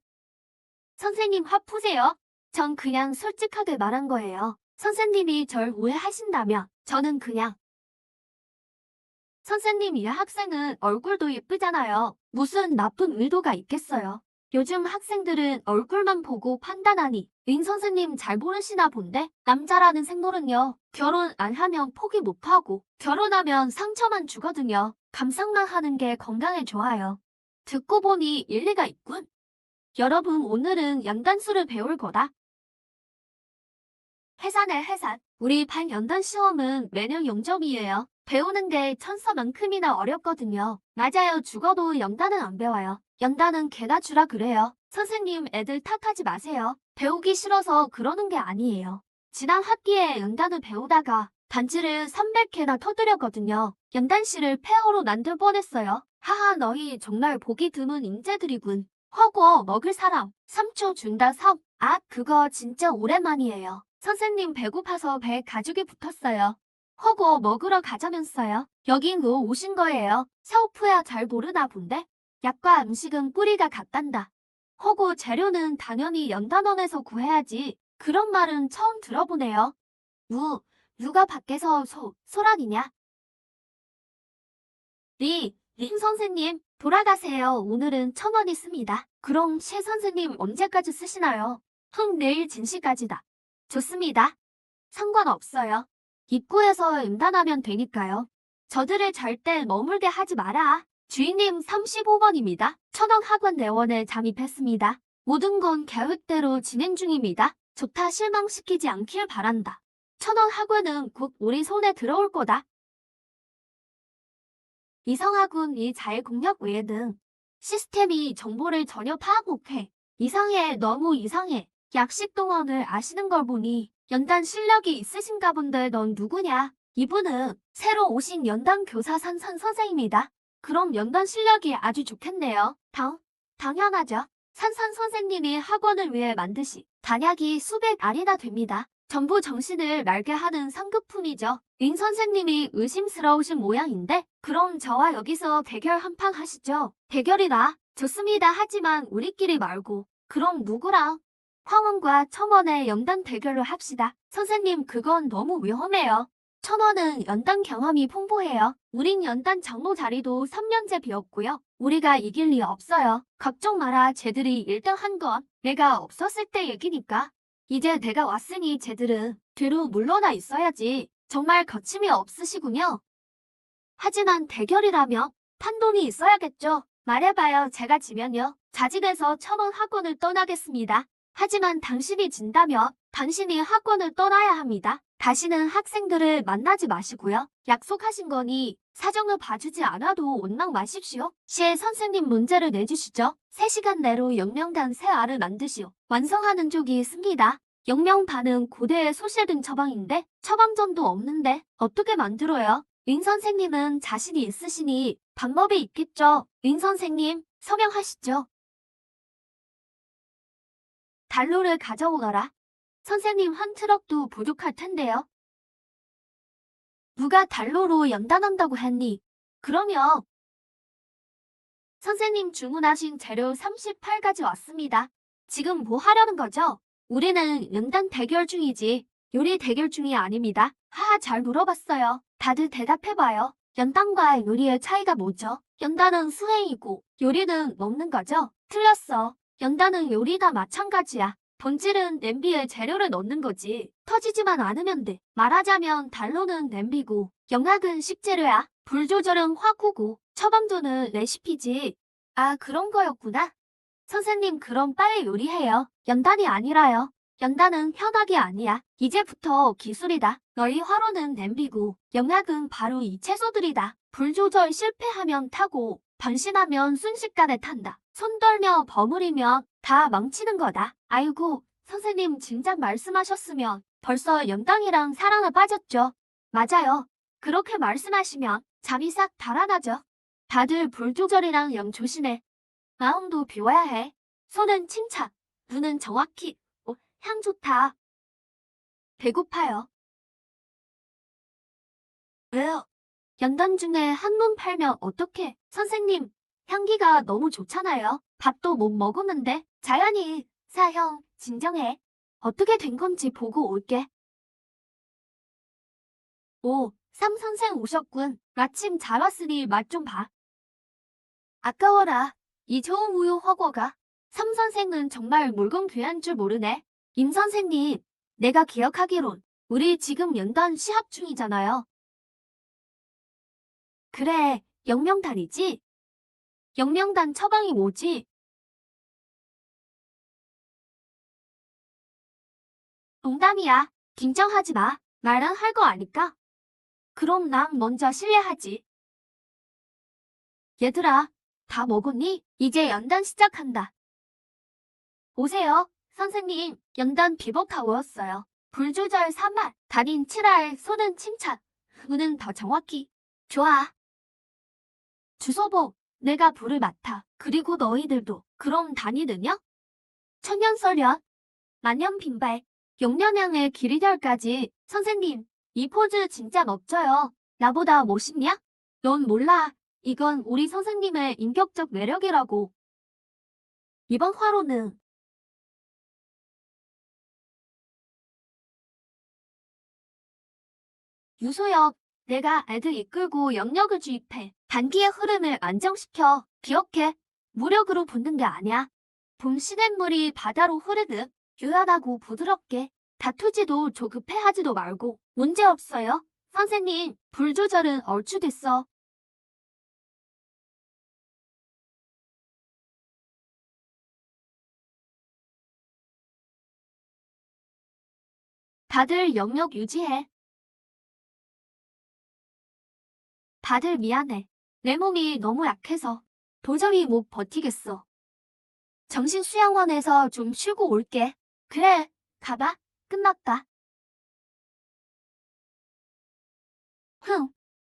Speaker 1: 선생님 화 푸세요. 전 그냥 솔직하게 말한 거예요. 선생님이 절 오해하신다면 저는 그냥 선생님 이 학생은 얼굴도 예쁘잖아요. 무슨 나쁜 의도가 있겠어요. 요즘 학생들은 얼굴만 보고 판단하니 린 선생님 잘 모르시나 본데 남자라는 생물은요. 결혼 안 하면 포기 못하고 결혼하면 상처만 주거든요. 감상만 하는 게 건강에 좋아요. 듣고 보니 일리가 있군. 여러분 오늘은 연단수를 배울 거다. 해산의 해산. 우리 반 연단 시험은 매년 0점이에요. 배우는 게 천사만큼이나 어렵거든요. 맞아요. 죽어도 연단은 안 배워요. 연단은 개나 주라 그래요. 선생님 애들 탓하지 마세요. 배우기 싫어서 그러는 게 아니에요. 지난 학기에 연단을 배우다가 단지를 300개나 터뜨렸거든요. 연단실을 폐허로 만들 뻔했어요. 하하 너희 정말 보기 드문 인재들이군. 허거 먹을 사람 3초 준다 3. 아 그거 진짜 오랜만이에요. 선생님 배고파서 배 가죽이 붙었어요. 허거 먹으러 가자면서요. 여긴 왜 오신 거예요? 사오프야 잘 모르나 본데? 약과 음식은 뿌리가 같단다. 허거 재료는 당연히 연단원에서 구해야지. 그런 말은 처음 들어보네요. 누가 밖에서 소란이냐? 린 선생님, 돌아가세요. 오늘은 1000원 있습니다. 그럼 셰 선생님 언제까지 쓰시나요? 내일 진시까지다. 좋습니다. 상관없어요. 입구에서 임단하면 되니까요. 저들을 절대 머물게 하지 마라. 주인님 35번입니다. 천왕학원 내원에 잠입했습니다. 모든 건 계획대로 진행 중입니다. 좋다 실망시키지 않길 바란다. 천왕학원은 곧 우리 손에 들어올 거다. 이상하군. 이 자율공략 외에는 시스템이 정보를 전혀 파악 못해. 이상해. 너무 이상해. 약식 동언을 아시는 걸 보니 연단 실력이 있으신가 본데 넌 누구냐? 이분은 새로 오신 연단 교사 산산 선생입니다. 그럼 연단 실력이 아주 좋겠네요. 당연하죠. 산산 선생님이 학원을 위해 만드신 단약이 수백 알이나 됩니다. 전부 정신을 맑게 하는 상급품이죠. 임 선생님이 의심스러우신 모양인데 그럼 저와 여기서 대결 한판 하시죠. 대결이라 좋습니다. 하지만 우리끼리 말고 그럼 누구랑? 황원과 첨원의 연단 대결을 합시다. 선생님 그건 너무 위험해요. 첨원은 연단 경험이 풍부해요. 우린 연단 장로 자리도 3년째 비었고요. 우리가 이길 리 없어요. 걱정 마라. 쟤들이 1등 한 건 내가 없었을 때 얘기니까. 이제 내가 왔으니 쟤들은 뒤로 물러나 있어야지. 정말 거침이 없으시군요. 하지만 대결이라며 판돈이 있어야겠죠. 말해봐요. 제가 지면요. 자진해서 첨원 학원을 떠나겠습니다. 하지만 당신이 진다면 당신이 학원을 떠나야 합니다. 다시는 학생들을 만나지 마시고요. 약속하신 거니 사정을 봐주지 않아도 원망 마십시오. 시에 선생님 문제를 내주시죠. 3시간 내로 영명단 새 알을 만드시오. 완성하는 쪽이 있습니다. 영명단은 고대의 소실등 처방인데 처방전도 없는데 어떻게 만들어요? 인 선생님은 자신이 있으시니 방법이 있겠죠. 인 선생님 서명하시죠. 단로를 가져오거라. 선생님 한 트럭도 부족할 텐데요. 누가 단로로 연단한다고 했니? 그러면 선생님 주문하신 재료 38가지 왔습니다. 지금 뭐 하려는 거죠? 우리는 연단 대결 중이지 요리 대결 중이 아닙니다. 하하 잘 물어봤어요. 다들 대답해봐요. 연단과 요리의 차이가 뭐죠? 연단은 수행이고 요리는 먹는 거죠? 틀렸어. 연단은 요리가 마찬가지야. 본질은 냄비에 재료를 넣는 거지. 터지지만 않으면 돼. 말하자면 단로는 냄비고 영약은 식재료야. 불 조절은 화구고 처방전은 레시피지. 아 그런 거였구나. 선생님 그럼 빨리 요리해요. 연단이 아니라요. 연단은 현악이 아니야. 이제부터 기술이다. 너희 화로는 냄비고 영약은 바로 이 채소들이다. 불 조절 실패하면 타고 변신하면 순식간에 탄다. 손 떨며 버무리면 다 망치는 거다. 아이고 선생님 진작 말씀하셨으면 벌써 연당이랑 사랑에 빠졌죠. 맞아요. 그렇게 말씀하시면 잠이 싹 달아나죠. 다들 불 조절이랑 영 조심해. 마음도 비워야 해. 손은 침착, 눈은 정확히. 향 좋다. 배고파요. 왜요? 연단 중에 한눈 팔면 어떡해? 선생님, 향기가 너무 좋잖아요. 밥도 못 먹었는데. 자연히, 사형, 진정해. 어떻게 된 건지 보고 올게. 오, 삼 선생 오셨군. 마침 잘 왔으니 맛 좀 봐. 아까워라. 이 좋은 우유 허거가. 삼 선생은 정말 물건 귀한 줄 모르네. 임 선생님, 내가 기억하기론 우리 지금 연단 시합 중이잖아요. 그래, 영명단이지? 영명단 처방이 뭐지? 농담이야. 긴장하지 마. 말은 할 거 아니까. 그럼 난 먼저 실례하지. 얘들아, 다 먹었니? 이제 연단 시작한다. 오세요. 선생님, 연단 비법 다 외웠어요. 불 조절 3알, 달인 7알, 손은 침착, 눈은 더 정확히. 좋아. 주소보, 내가 불을 맡아. 그리고 너희들도. 그럼 다니느냐? 천년설련, 만년빈발, 용년양의 길이절까지. 선생님, 이 포즈 진짜 멋져요. 나보다 멋있냐? 넌 몰라. 이건 우리 선생님의 인격적 매력이라고. 이번 화로는 유소역, 내가 애들 이끌고 영역을 주입해. 단기의 흐름을 안정시켜. 기억해. 무력으로 붙는 게 아니야. 봄 시냇물이 바다로 흐르듯 유연하고 부드럽게. 다투지도 조급해하지도 말고. 문제 없어요. 선생님, 불 조절은 얼추 됐어. 다들 영역 유지해. 다들 미안해. 내 몸이 너무 약해서 도저히 못 버티겠어. 정신수양원에서 좀 쉬고 올게. 그래, 가봐. 끝났다. 흥,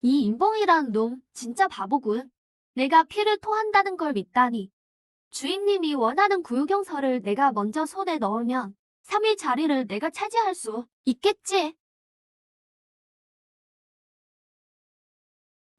Speaker 1: 이 인봉이란 놈 진짜 바보군. 내가 피를 토한다는 걸 믿다니. 주인님이 원하는 구유경서를 내가 먼저 손에 넣으면 3일 자리를 내가 차지할 수 있겠지.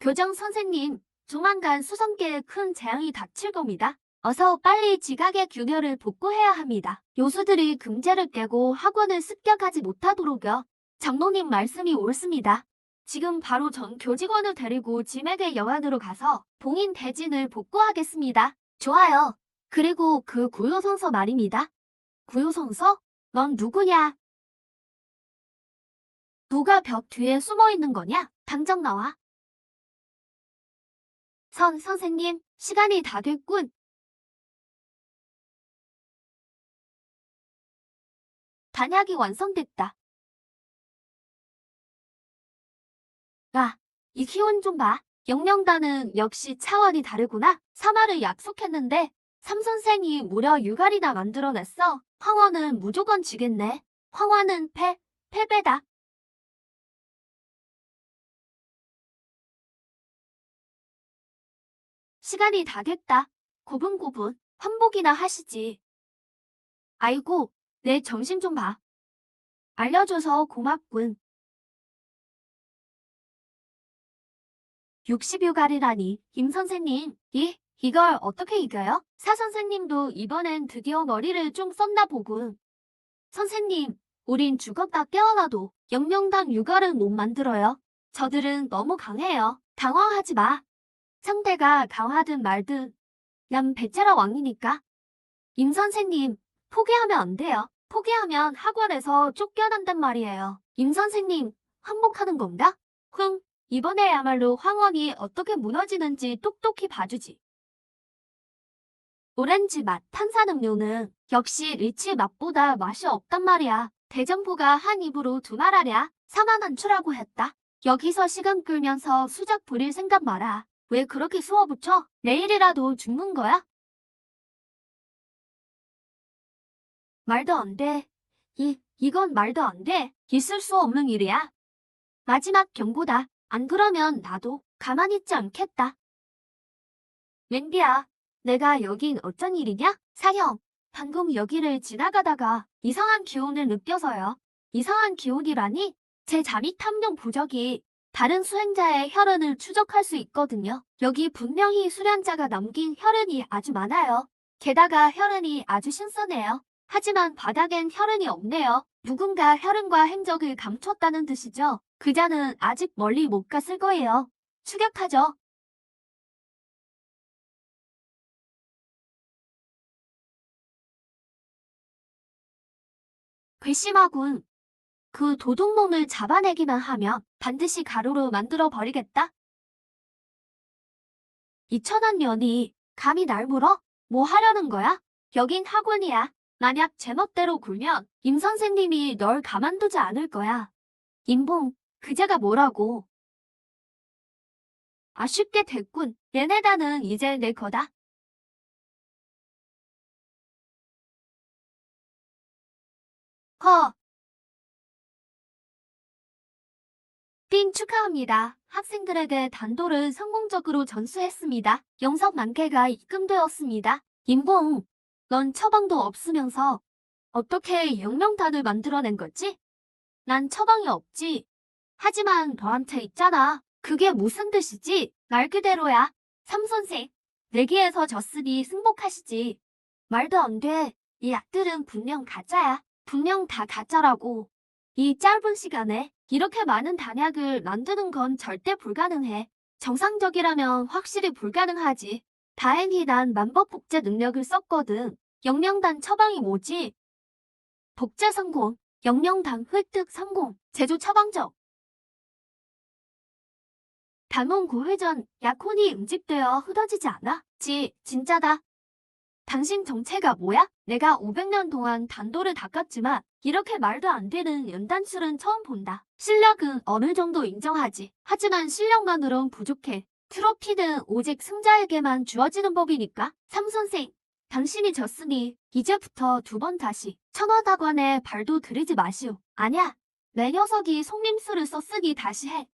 Speaker 1: 교장 선생님, 조만간 수성계에 큰 재앙이 닥칠 겁니다. 어서 빨리 지각의 균열을 복구해야 합니다. 요수들이 금제를 깨고 학원을 습격하지 못하도록요. 장로님 말씀이 옳습니다. 지금 바로 전 교직원을 데리고 진액의 여관으로 가서 봉인 대진을 복구하겠습니다. 좋아요. 그리고 그 구요성서 말입니다. 구요성서? 넌 누구냐? 누가 벽 뒤에 숨어 있는 거냐? 당장 나와. 선생님, 시간이 다 됐군. 단약이 완성됐다. 아, 이 기운 좀 봐. 영명단은 역시 차원이 다르구나. 사마를 약속했는데 삼선생이 무려 유갈이나 만들어냈어. 황원은 무조건 지겠네. 황원은 패배다. 시간이 다 됐다. 고분고분 환복이나 하시지. 아이고, 내 정신 좀 봐. 알려줘서 고맙군. 60유갈이라니, 김 선생님. 이걸 어떻게 이겨요? 사 선생님도 이번엔 드디어 머리를 좀 썼나 보군. 선생님, 우린 죽었다 깨어나도 영명단 유갈은 못 만들어요. 저들은 너무 강해요. 당황하지 마. 상대가 강하든 말든 난 베테랑 왕이니까. 임 선생님, 포기하면 안 돼요. 포기하면 학원에서 쫓겨난단 말이에요. 임 선생님, 항복하는 건가? 이번에야말로 황원이 어떻게 무너지는지 똑똑히 봐주지. 오렌지 맛 탄산음료는 역시 리치 맛보다 맛이 없단 말이야. 대정부가 한 입으로 두 말하랴. 사만한추라고 했다. 여기서 시간 끌면서 수작 부릴 생각 마라. 왜 그렇게 수어붙여? 내일이라도 죽는 거야? 말도 안 돼. 이건 말도 안 돼. 있을 수 없는 일이야. 마지막 경고다. 안 그러면 나도 가만히 있지 않겠다. 웬디야, 내가 여긴 어쩐 일이냐? 사형, 방금 여기를 지나가다가 이상한 기운을 느껴서요. 이상한 기운이라니? 제 잠입 탐정 부적이 다른 수행자의 혈흔을 추적할 수 있거든요. 여기 분명히 수련자가 남긴 혈흔이 아주 많아요. 게다가 혈흔이 아주 신선해요. 하지만 바닥엔 혈흔이 없네요. 누군가 혈흔과 행적을 감췄다는 뜻이죠. 그자는 아직 멀리 못 갔을 거예요. 추격하죠. 괘씸하군. 그 도둑놈을 잡아내기만 하면 반드시 가루로 만들어 버리겠다. 이 천한 년이 감히 날 물어? 뭐 하려는 거야? 여긴 학원이야. 만약 제멋대로 굴면 임 선생님이 널 가만두지 않을 거야. 임봉, 그자가 뭐라고? 아쉽게 됐군. 얘네다는 이제 내 거다. 허. 띵 축하합니다. 학생들에게 단도를 성공적으로 전수했습니다. 영석 만개가 입금되었습니다. 임봉, 넌 처방도 없으면서 어떻게 영명단을 만들어낸 거지? 난 처방이 없지. 하지만 너한테 있잖아. 그게 무슨 뜻이지? 말 그대로야. 삼선생, 내기에서 졌으니 승복하시지. 말도 안 돼. 이 약들은 분명 가짜야. 분명 다 가짜라고. 이 짧은 시간에 이렇게 많은 단약을 만드는 건 절대 불가능해. 정상적이라면 확실히 불가능하지. 다행히 난 만법 복제 능력을 썼거든. 영명단 처방이 뭐지? 복제 성공, 영영당 획득 성공, 제조 처방적. 단원 고회전, 약혼이 응집되어 흩어지지 않아? 진짜다. 당신 정체가 뭐야? 내가 500년 동안 단도를 닦았지만 이렇게 말도 안 되는 연단술은 처음 본다. 실력은 어느 정도 인정하지. 하지만 실력만으론 부족해. 트로피는 오직 승자에게만 주어지는 법이니까. 삼선생, 당신이 졌으니 이제부터 두 번 다시 천원학원에 발도 들이지 마시오. 아냐, 내 녀석이 속림수를 썼으니 다시 해.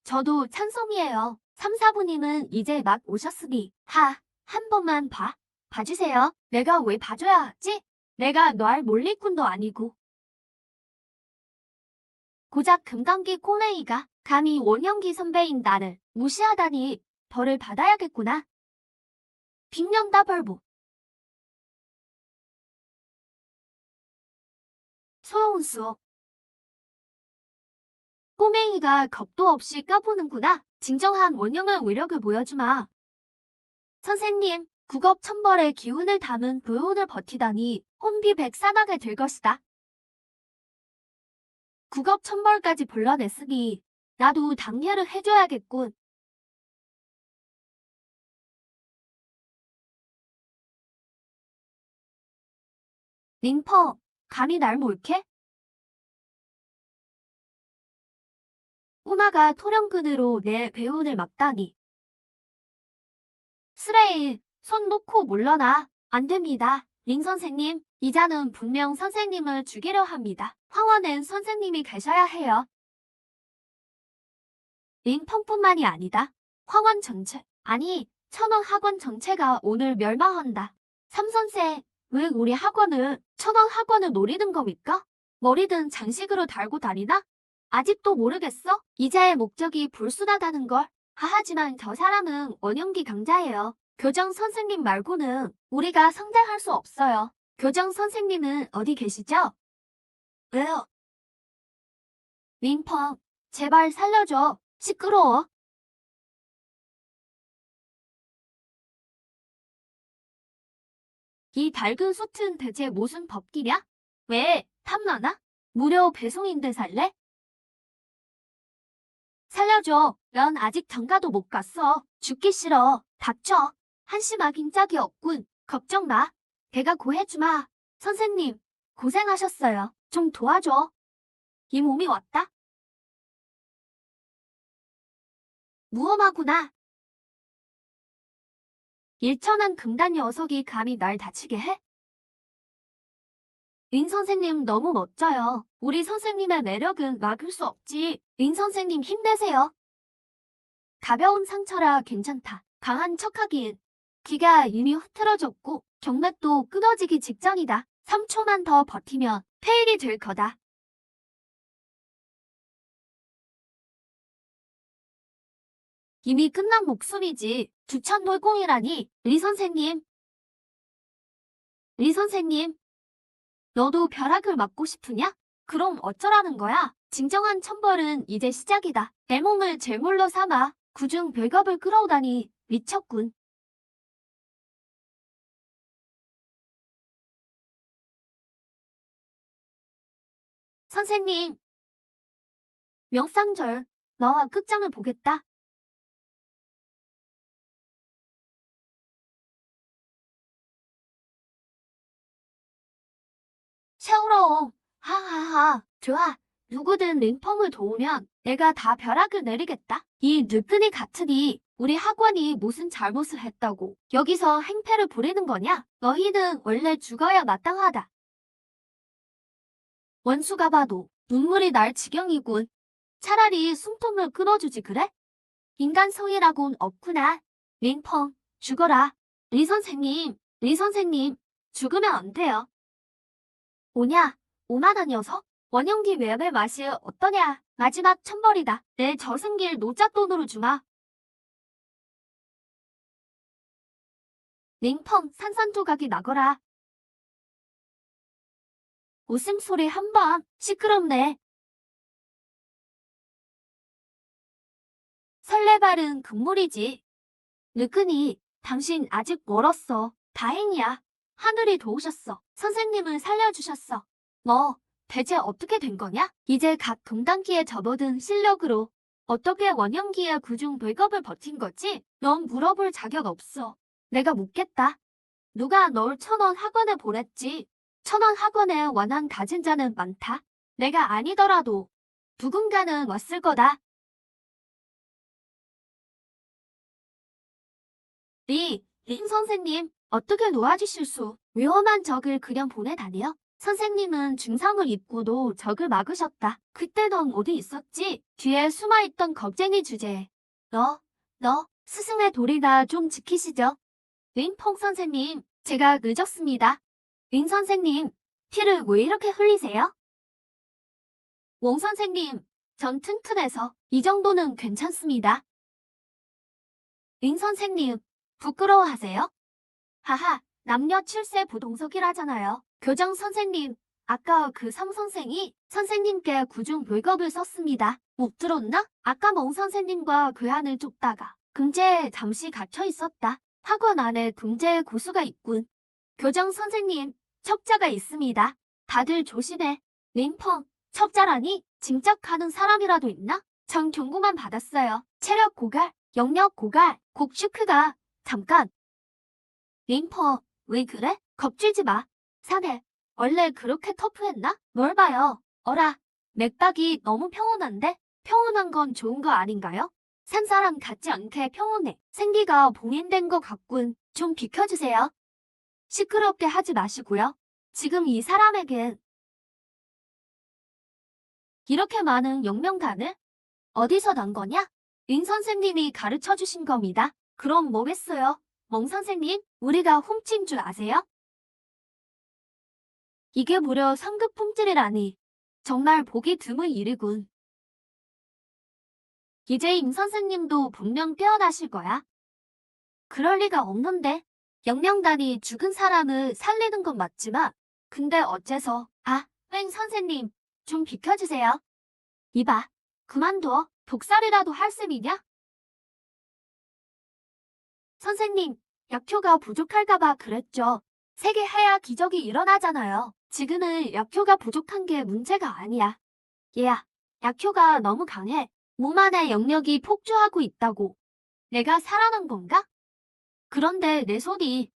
Speaker 1: 저도 찬성이에요. 3, 4부님은 이제 막 오셨으니 한 번만 봐주세요. 내가 왜 봐줘야 하지? 내가 널 몰리꾼도 아니고. 고작 금강기 꼬맹이가 감히 원영기 선배인 나를 무시하다니 벌을 받아야겠구나. 빅년다벌보. 소용수업. 꼬맹이가 겁도 없이 까보는구나. 진정한 원영의 위력을 보여주마. 선생님, 국업천벌의 기운을 담은 교훈을 버티다니 혼비백산하게 될 것이다. 국업천벌까지 불러냈으니 나도 당례를 해줘야겠군. 링퍼, 감히 날 몰게? 꼬마가 토령근으로 내 배운을 막다니. 쓰레일, 손 놓고 물러나. 안 됩니다. 링 선생님, 이자는 분명 선생님을 죽이려 합니다. 황원엔 선생님이 계셔야 해요. 링펑뿐만이 아니다. 황원 전체, 아니 천원 학원 전체가 오늘 멸망한다. 삼선생, 왜 우리 학원을 천원 학원을 노리는 겁니까? 머리든 장식으로 달고 다니나? 아직도 모르겠어? 이자의 목적이 불순하다는 걸. 하지만 저 사람은 원영기 강자예요. 교정 선생님 말고는 우리가 상대할 수 없어요. 교정 선생님은 어디 계시죠? 왜요? 링펑, 제발 살려줘. 시끄러워. 이 밝은 솥은 대체 무슨 법기냐? 왜, 탐나나? 무료 배송인데 살래? 살려줘. 넌 아직 장가도 못 갔어. 죽기 싫어. 닥쳐. 한심하긴 짝이 없군. 걱정 마. 걔가 구해주마. 선생님, 고생하셨어요. 좀 도와줘. 이 몸이 왔다. 무엄하구나. 일천한 금단 녀석이 감히 날 다치게 해? 린 선생님 너무 멋져요. 우리 선생님의 매력은 막을 수 없지. 린 선생님 힘내세요. 가벼운 상처라 괜찮다. 강한 척하기엔 귀가 이미 흐트러졌고 경맥도 끊어지기 직전이다. 3초만 더 버티면 폐일이 될 거다. 이미 끝난 목숨이지. 두천놀공이라니. 리 선생님. 리 선생님. 너도 벼락을 맞고 싶으냐? 그럼 어쩌라는 거야? 진정한 천벌은 이제 시작이다. 내 몸을 제물로 삼아 구중 별겁을 끌어오다니 미쳤군. 선생님, 명상절, 너와 끝장을 보겠다. 샤오러, 하하하, 좋아. 누구든 링펑을 도우면 내가 다 벼락을 내리겠다. 이 늑근이 같으니 우리 학원이 무슨 잘못을 했다고 여기서 행패를 부리는 거냐? 너희는 원래 죽어야 마땅하다. 원수가 봐도 눈물이 날 지경이군. 차라리 숨통을 끊어주지 그래? 인간성이라곤 없구나. 링펑, 죽어라. 리 선생님, 죽으면 안 돼요. 오냐, 오만한 녀석? 원영기 웹의 맛이 어떠냐? 마지막 천벌이다. 내 저승길 노잣돈으로 주마. 링펑 산산조각이 나거라. 웃음소리 한 번 시끄럽네. 설레발은 금물이지. 느그니, 당신 아직 멀었어. 다행이야. 하늘이 도우셨어. 선생님을 살려주셨어. 뭐, 대체 어떻게 된 거냐? 이제 각 금단기에 접어든 실력으로 어떻게 원영기의 구중 백업을 버틴 거지? 넌 물어볼 자격 없어. 내가 묻겠다. 누가 널 천원 학원에 보냈지? 천원 학원에 원한 가진 자는 많다. 내가 아니더라도 누군가는 왔을 거다. 린 선생님, 어떻게 놓아주실 수? 위험한 적을 그냥 보내다니요? 선생님은 중상을 입고도 적을 막으셨다. 그때 넌 어디 있었지? 뒤에 숨어있던 겁쟁이 주제에. 너, 스승의 도리나 좀 지키시죠. 윈퐁 선생님, 제가 늦었습니다. 윈 선생님, 피를 왜 이렇게 흘리세요? 웡 선생님, 전 튼튼해서 이 정도는 괜찮습니다. 윈 선생님, 부끄러워하세요? 하하, 남녀 7세 부동석이라잖아요. 교장 선생님, 아까 그 삼 선생이 선생님께 구중 불급을 썼습니다. 못 들었나? 아까 멍 선생님과 괴한을 쫓다가 금제에 잠시 갇혀 있었다. 학원 안에 금제의 고수가 있군. 교장 선생님, 첩자가 있습니다. 다들 조심해. 링펑, 첩자라니 짐작하는 사람이라도 있나? 전 경고만 받았어요. 체력 고갈, 영역 고갈, 곡슈크가 잠깐. 링퍼, 왜 그래? 겁주지 마. 사내, 원래 그렇게 터프했나? 뭘 봐요. 어라, 맥박이 너무 평온한데? 평온한 건 좋은 거 아닌가요? 산 사람 같지 않게 평온해. 생기가 봉인된 것 같군. 좀 비켜주세요. 시끄럽게 하지 마시고요. 지금 이 사람에겐 이렇게 많은 영명단을 어디서 난 거냐? 인 선생님이 가르쳐 주신 겁니다. 그럼 뭐겠어요? 멍 선생님, 우리가 훔친 줄 아세요? 이게 무려 3급 품질이라니. 정말 보기 드문 일이군. 이제 임 선생님도 분명 깨어나실 거야. 그럴 리가 없는데. 영명단이 죽은 사람을 살리는 건 맞지만 근데 어째서 횡 선생님 좀 비켜주세요. 이봐, 그만둬. 독살이라도 할 셈이냐? 선생님, 약효가 부족할까봐 그랬죠. 세계해야 기적이 일어나잖아요. 지금은 약효가 부족한 게 문제가 아니야. 얘야, 약효가 너무 강해. 몸 안에 영역이 폭주하고 있다고. 내가 살아난 건가? 그런데 내 손이.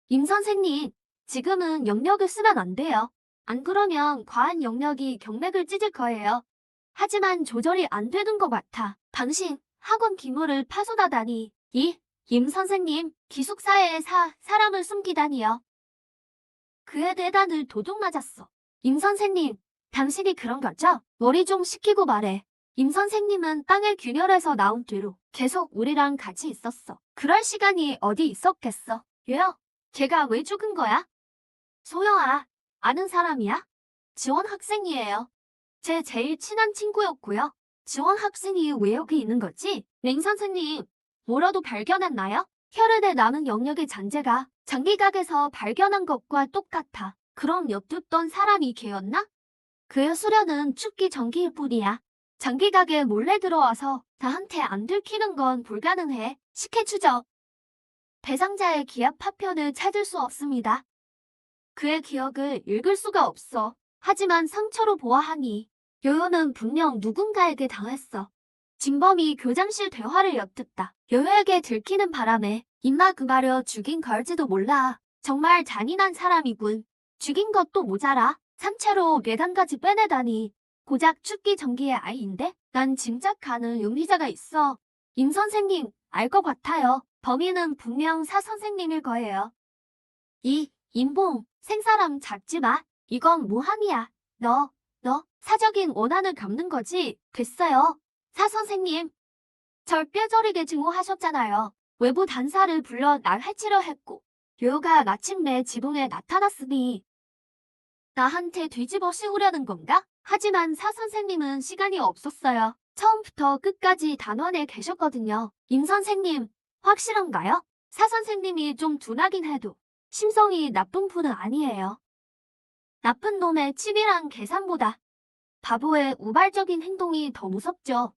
Speaker 1: 임 선생님, 지금은 영역을 쓰면 안 돼요. 안 그러면 과한 영역이 경맥을 찢을 거예요. 하지만 조절이 안 되는 것 같아. 당신, 학원 기물을 파손하다니. 임 선생님, 기숙사에 사람을 숨기다니요. 그의 대단을 도둑 맞았어. 임 선생님, 당신이 그런 거죠? 머리 좀 식히고 말해. 임 선생님은 땅을 균열해서 나온 뒤로 계속 우리랑 같이 있었어. 그럴 시간이 어디 있었겠어. 왜요? 걔가 왜 죽은 거야? 소영아, 아는 사람이야? 지원 학생이에요. 제 제일 친한 친구였고요. 지원 학생이 왜 여기 있는 거지? 랭 선생님, 뭐라도 발견했나요? 혈흔에 남은 영역의 잔재가 장기각에서 발견한 것과 똑같아. 그럼 엿듣던 사람이 걔였나? 그의 수련은 축기 전기일 뿐이야. 장기각에 몰래 들어와서 나한테 안 들키는 건 불가능해. 식혜 추적. 대상자의 기압 파편을 찾을 수 없습니다. 그의 기억을 읽을 수가 없어. 하지만 상처로 보아하니 요요는 분명 누군가에게 당했어. 진범이 교장실 대화를 엿듣다. 요요에게 들키는 바람에 입마 그마려 죽인 걸지도 몰라. 정말 잔인한 사람이군. 죽인 것도 모자라. 산채로 뇌단까지 빼내다니. 고작 축기 전기의 아이인데? 난 짐작하는 용의자가 있어. 임 선생님, 알 것 같아요. 범인은 분명 사 선생님일 거예요. 임봉, 생사람 잡지 마. 이건 모함이야. 너 사적인 원한을 갚는 거지. 됐어요. 사 선생님, 절 뼈저리게 증오하셨잖아요. 외부 단사를 불러 날 해치려 했고 요요가 마침내 지붕에 나타났으니 나한테 뒤집어 씌우려는 건가? 하지만 사 선생님은 시간이 없었어요. 처음부터 끝까지 단원에 계셨거든요. 임 선생님, 확실한가요? 사 선생님이 좀 둔하긴 해도 심성이 나쁜 분은 아니에요. 나쁜 놈의 치밀한 계산보다 바보의 우발적인 행동이 더 무섭죠.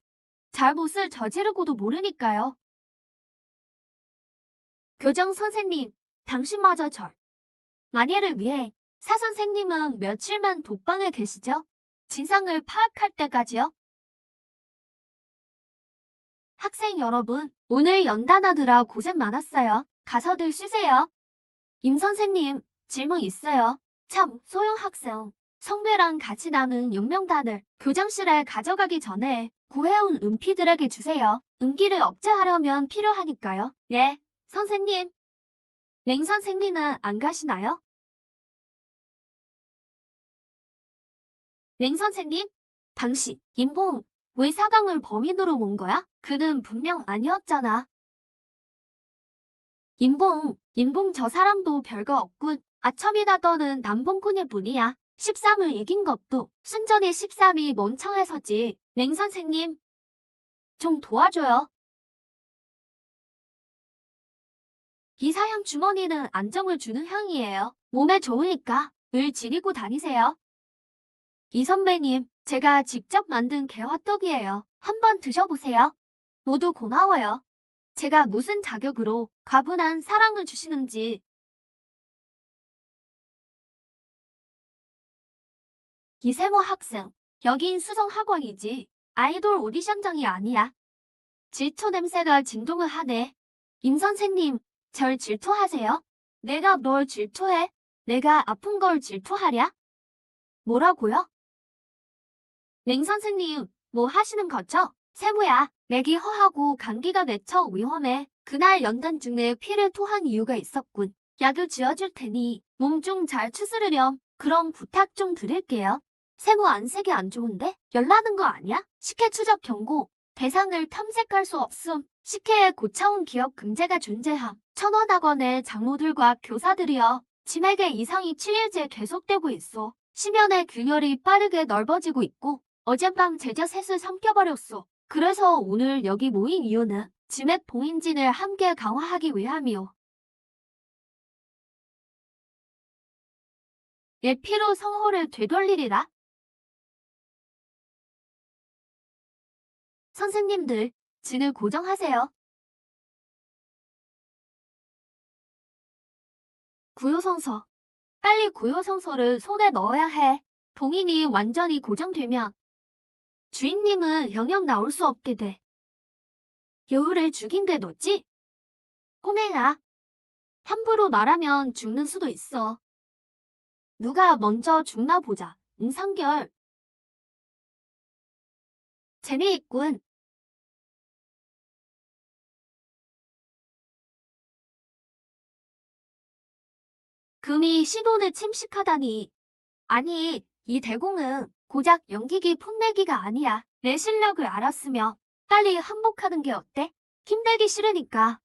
Speaker 1: 잘못을 저지르고도 모르니까요. 교장 선생님, 당신마저 절. 만일을 위해 사 선생님은 며칠만 독방에 계시죠? 진상을 파악할 때까지요? 학생 여러분, 오늘 연단하느라 고생 많았어요. 가서들 쉬세요. 임 선생님, 질문 있어요. 참, 소영 학생. 성배랑 같이 남은 용명단을 교장실에 가져가기 전에 구해온 은피들에게 주세요. 은기를 억제하려면 필요하니까요. 네, 선생님, 랭 선생님은 안 가시나요? 랭 선생님, 당신, 임봉, 왜 사강을 범인으로 본 거야? 그는 분명 아니었잖아. 임봉 저 사람도 별거 없군. 아첨이나 떠는 남봉꾼일 뿐이야. 13을 이긴 것도 순전히 13이 멍청해서지. 랭 선생님, 좀 도와줘요. 이 사향 주머니는 안정을 주는 향이에요. 몸에 좋으니까 늘 지니고 다니세요. 이 선배님, 제가 직접 만든 개화떡이에요. 한번 드셔보세요. 모두 고마워요. 제가 무슨 자격으로 과분한 사랑을 주시는지. 이세모 학생, 여긴 수성학원이지. 아이돌 오디션장이 아니야. 질투 냄새가 진동을 하네. 임 선생님, 절 질투하세요? 내가 뭘 질투해? 내가 아픈 걸 질투하랴? 뭐라고요? 랭 선생님, 뭐 하시는 거죠? 세모야, 맥이 허하고 감기가 맺혀 위험해. 그날 연단 중에 피를 토한 이유가 있었군. 약을 지어줄 테니 몸 좀 잘 추스르렴. 그럼 부탁 좀 드릴게요. 세모 안색이 안 좋은데? 열나는 거 아니야? 식혜 추적 경고. 대상을 탐색할 수 없음. 식혜에 고차원 기억 금제가 존재함. 천원학원의 장모들과 교사들이여. 치맥의 이상이 7일째 계속되고 있어. 심연의 균열이 빠르게 넓어지고 있고 어젯밤 제자 셋을 삼켜버렸어. 그래서 오늘 여기 모인 이유는 치맥 봉인진을 함께 강화하기 위함이오. 내 피로 성호를 되돌리리라. 선생님들, 진을 고정하세요. 구요성서. 빨리 구요성서를 손에 넣어야 해. 봉인이 완전히 고정되면 주인님은 영영 나올 수 없게 돼. 여우를 죽인 게 너지? 꼬맹아, 함부로 말하면 죽는 수도 있어. 누가 먼저 죽나 보자. 응상결. 재미있군. 금이 신혼을 침식하다니. 아니, 이 대공은 고작 연기기 풋내기가 아니야. 내 실력을 알았으며 빨리 항복하는 게 어때? 힘내기 싫으니까.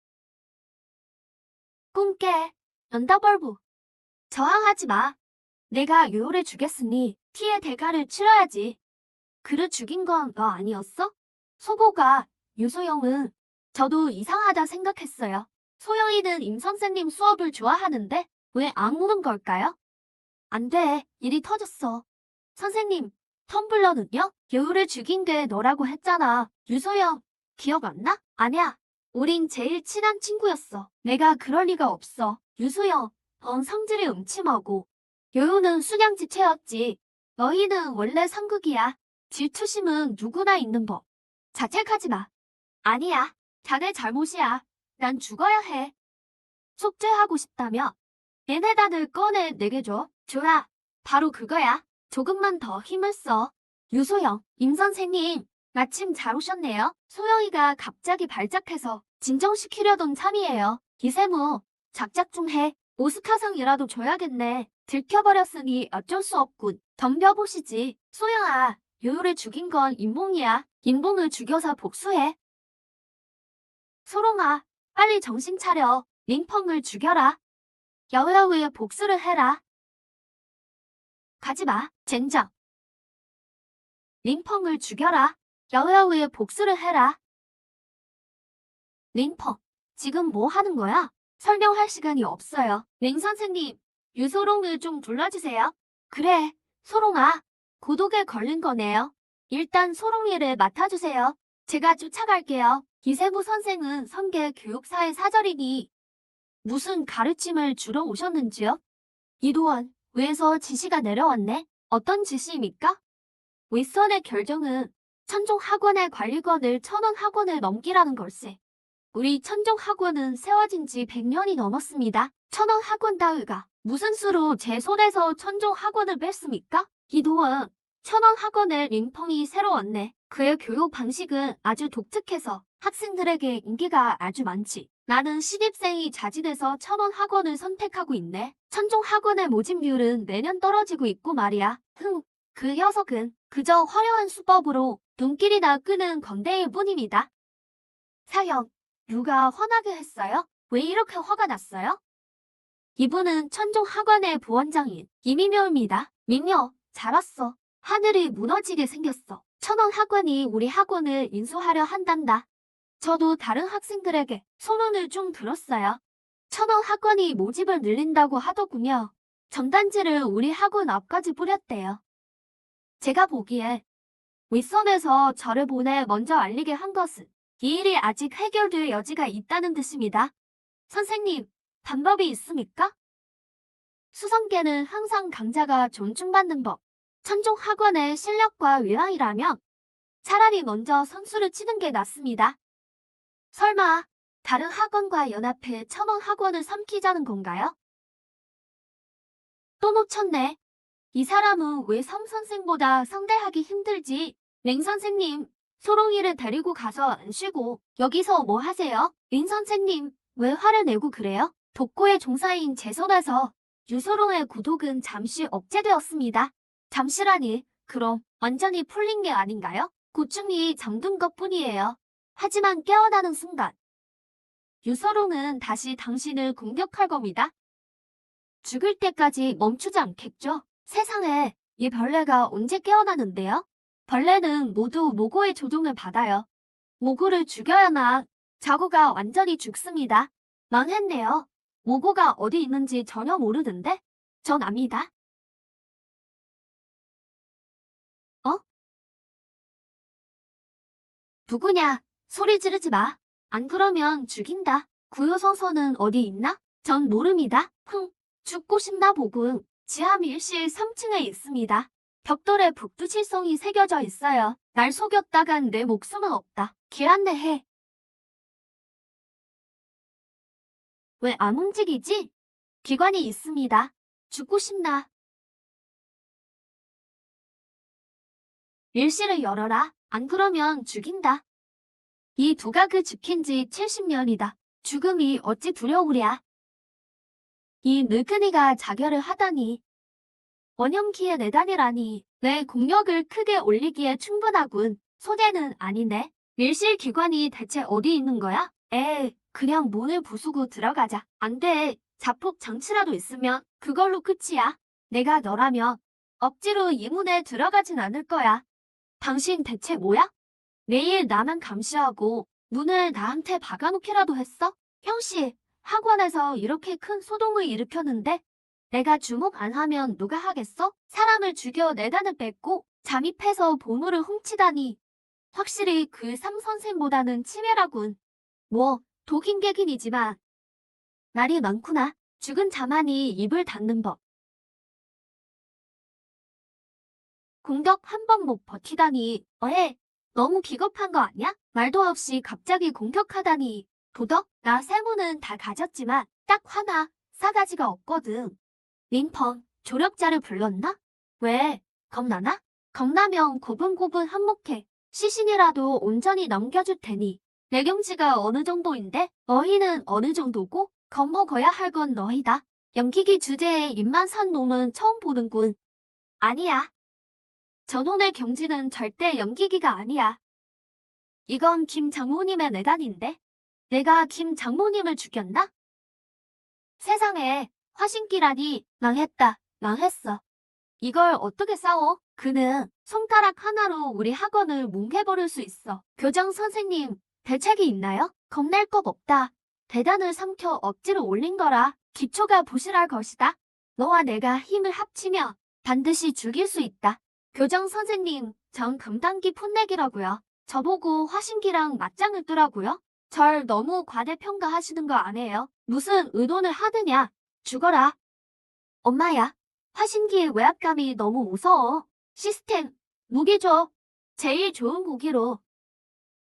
Speaker 1: 꿈깨. 연다벌부. 저항하지 마. 내가 요요를 죽였으니 피의 대가를 치러야지. 그를 죽인 건 너 아니었어? 소보가 유소영은 저도 이상하다 생각했어요. 소영이는 임 선생님 수업을 좋아하는데 왜 안 오는 걸까요? 안 돼. 일이 터졌어. 선생님, 텀블러는요? 여우를 죽인 게 너라고 했잖아. 유소영, 기억 안 나? 아냐. 우린 제일 친한 친구였어. 내가 그럴 리가 없어. 유소영, 넌 성질이 음침하고 여우는 수량지체였지. 너희는 원래 상극이야. 질투심은 누구나 있는 법. 자책하지 마. 아니야. 자네 잘못이야. 난 죽어야 해. 속죄하고 싶다며? 얘네단을 꺼내 내게 줘. 좋아. 바로 그거야. 조금만 더 힘을 써. 유소영, 임 선생님, 마침 잘 오셨네요. 소영이가 갑자기 발작해서 진정시키려던 참이에요. 이세무, 작작 좀 해. 오스카상이라도 줘야겠네. 들켜버렸으니 어쩔 수 없군. 덤벼보시지. 소영아, 요요를 죽인 건 임봉이야. 임봉을 죽여서 복수해. 소롱아, 빨리 정신 차려. 링펑을 죽여라. 여우여우의 복수를 해라. 가지마, 젠장. 링펑을 죽여라. 여우여우의 복수를 해라. 링펑, 지금 뭐 하는 거야? 설명할 시간이 없어요. 랭 선생님, 유소롱을 좀 불러주세요. 그래, 소롱아. 고독에 걸린 거네요. 일단 소롱이를 맡아주세요. 제가 쫓아갈게요. 이세부 선생은 성계 교육사의 사절이니 무슨 가르침을 주러 오셨는지요? 이도원, 위에서 지시가 내려왔네. 어떤 지시입니까? 윗선의 결정은 천종학원의 관리권을 천원학원을 넘기라는 걸세. 우리 천종학원은 세워진 지 100년이 넘었습니다. 천원학원 따위가 무슨 수로 제 손에서 천종학원을 뺐습니까? 이도원, 천원학원의 링펑이 새로 왔네. 그의 교육 방식은 아주 독특해서 학생들에게 인기가 아주 많지. 나는 신입생이 자진해서 천원 학원을 선택하고 있네. 천종 학원의 모집률은 매년 떨어지고 있고 말이야. 그 녀석은 그저 화려한 수법으로 눈길이나 끄는 건대일 뿐입니다. 사형, 누가 화나게 했어요? 왜 이렇게 화가 났어요? 이분은 천종 학원의 부원장인 이민묘입니다. 민묘, 잘 왔어. 하늘이 무너지게 생겼어. 천원 학원이 우리 학원을 인수하려 한단다. 저도 다른 학생들에게 소문을 좀 들었어요. 천원 학원이 모집을 늘린다고 하더군요. 전단지를 우리 학원 앞까지 뿌렸대요. 제가 보기에 윗선에서 저를 보내 먼저 알리게 한 것은 이 일이 아직 해결될 여지가 있다는 뜻입니다. 선생님, 방법이 있습니까? 수성계는 항상 강자가 존중받는 법. 천종 학원의 실력과 위상이라면 차라리 먼저 선수를 치는 게 낫습니다. 설마 다른 학원과 연합해 천원 학원을 삼키자는 건가요? 또 놓쳤네. 이 사람은 왜 섬 선생보다 상대하기 힘들지? 맹 선생님, 소롱이를 데리고 가서 안 쉬고 여기서 뭐 하세요? 린 선생님, 왜 화를 내고 그래요? 독고의 종사인 제 손에서 유소롱의 구독은 잠시 억제되었습니다. 잠시라니, 그럼 완전히 풀린 게 아닌가요? 고충이 잠든 것뿐이에요. 하지만 깨어나는 순간 유서롱은 다시 당신을 공격할 겁니다. 죽을 때까지 멈추지 않겠죠? 세상에, 이 벌레가 언제 깨어나는데요? 벌레는 모두 모고의 조종을 받아요. 모고를 죽여야만 자고가 완전히 죽습니다. 망했네요. 모고가 어디 있는지 전혀 모르던데? 전 압니다. 어? 누구냐? 소리 지르지 마. 안 그러면 죽인다. 구요서서는 어디 있나? 전 모릅니다. 죽고 싶나 보군. 지하 밀실 3층에 있습니다. 벽돌에 북두칠성이 새겨져 있어요. 날 속였다간 내 목숨은 없다. 길 안내해. 왜 안 움직이지? 기관이 있습니다. 죽고 싶나? 밀실을 열어라. 안 그러면 죽인다. 이 두각을 지킨 지 70년이다. 죽음이 어찌 두려우랴. 이 늙은이가 자결을 하다니. 원형기의 내단이라니 내 공력을 크게 올리기에 충분하군. 소재는 아니네. 밀실 기관이 대체 어디 있는 거야? 그냥 문을 부수고 들어가자. 안 돼. 자폭 장치라도 있으면 그걸로 끝이야. 내가 너라면 억지로 이 문에 들어가진 않을 거야. 당신 대체 뭐야? 매일 나만 감시하고 문을 나한테 박아놓기라도 했어? 형씨, 학원에서 이렇게 큰 소동을 일으켰는데 내가 주목 안 하면 누가 하겠어? 사람을 죽여 내단을 뺏고 잠입해서 보물을 훔치다니. 확실히 그 삼 선생보다는 치매라군. 뭐 독인 객인이지만 날이 많구나. 죽은 자만이 입을 닫는 법. 공격 한 번 못 버티다니. 너무 기겁한 거 아니야? 말도 없이 갑자기 공격하다니. 도덕? 나 세모는 다 가졌지만 딱 하나 싸가지가 없거든. 링펑, 조력자를 불렀나? 왜? 겁나나? 겁나면 고분고분 한몫해. 시신이라도 온전히 넘겨줄 테니. 내 경지가 어느 정도인데 너희는 어느 정도고? 겁먹어야 할 건 너희다. 연기기 주제에 입만 산 놈은 처음 보는군. 아니야. 저놈의 경지는 절대 연기기가 아니야. 이건 김 장모님의 내단인데? 내가 김 장모님을 죽였나? 세상에, 화신기라니. 망했다. 망했어. 이걸 어떻게 싸워? 그는 손가락 하나로 우리 학원을 뭉개버릴 수 있어. 교장 선생님, 대책이 있나요? 겁낼 것 없다. 대단을 삼켜 억지로 올린 거라 기초가 부실할 것이다. 너와 내가 힘을 합치면 반드시 죽일 수 있다. 교장 선생님, 전 금단기 풋내기라고요. 저보고 화신기랑 맞짱을 뜨라고요? 절 너무 과대평가하시는 거 아니에요? 무슨 의논을 하느냐? 죽어라. 엄마야, 화신기의 외압감이 너무 무서워. 시스템, 무기 줘. 제일 좋은 무기로.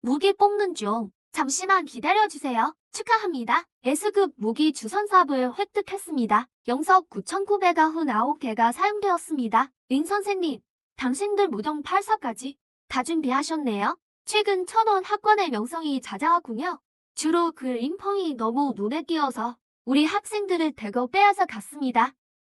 Speaker 1: 무기 뽑는 중. 잠시만 기다려주세요. 축하합니다. S급 무기 주선삽을 획득했습니다. 영석 9,999개가 사용되었습니다. 린 선생님, 당신들 무덤 8사까지 다 준비하셨네요. 최근 천원 학원의 명성이 자자하군요. 주로 그 링펑이 너무 눈에 띄어서 우리 학생들을 대거 빼앗아 갔습니다.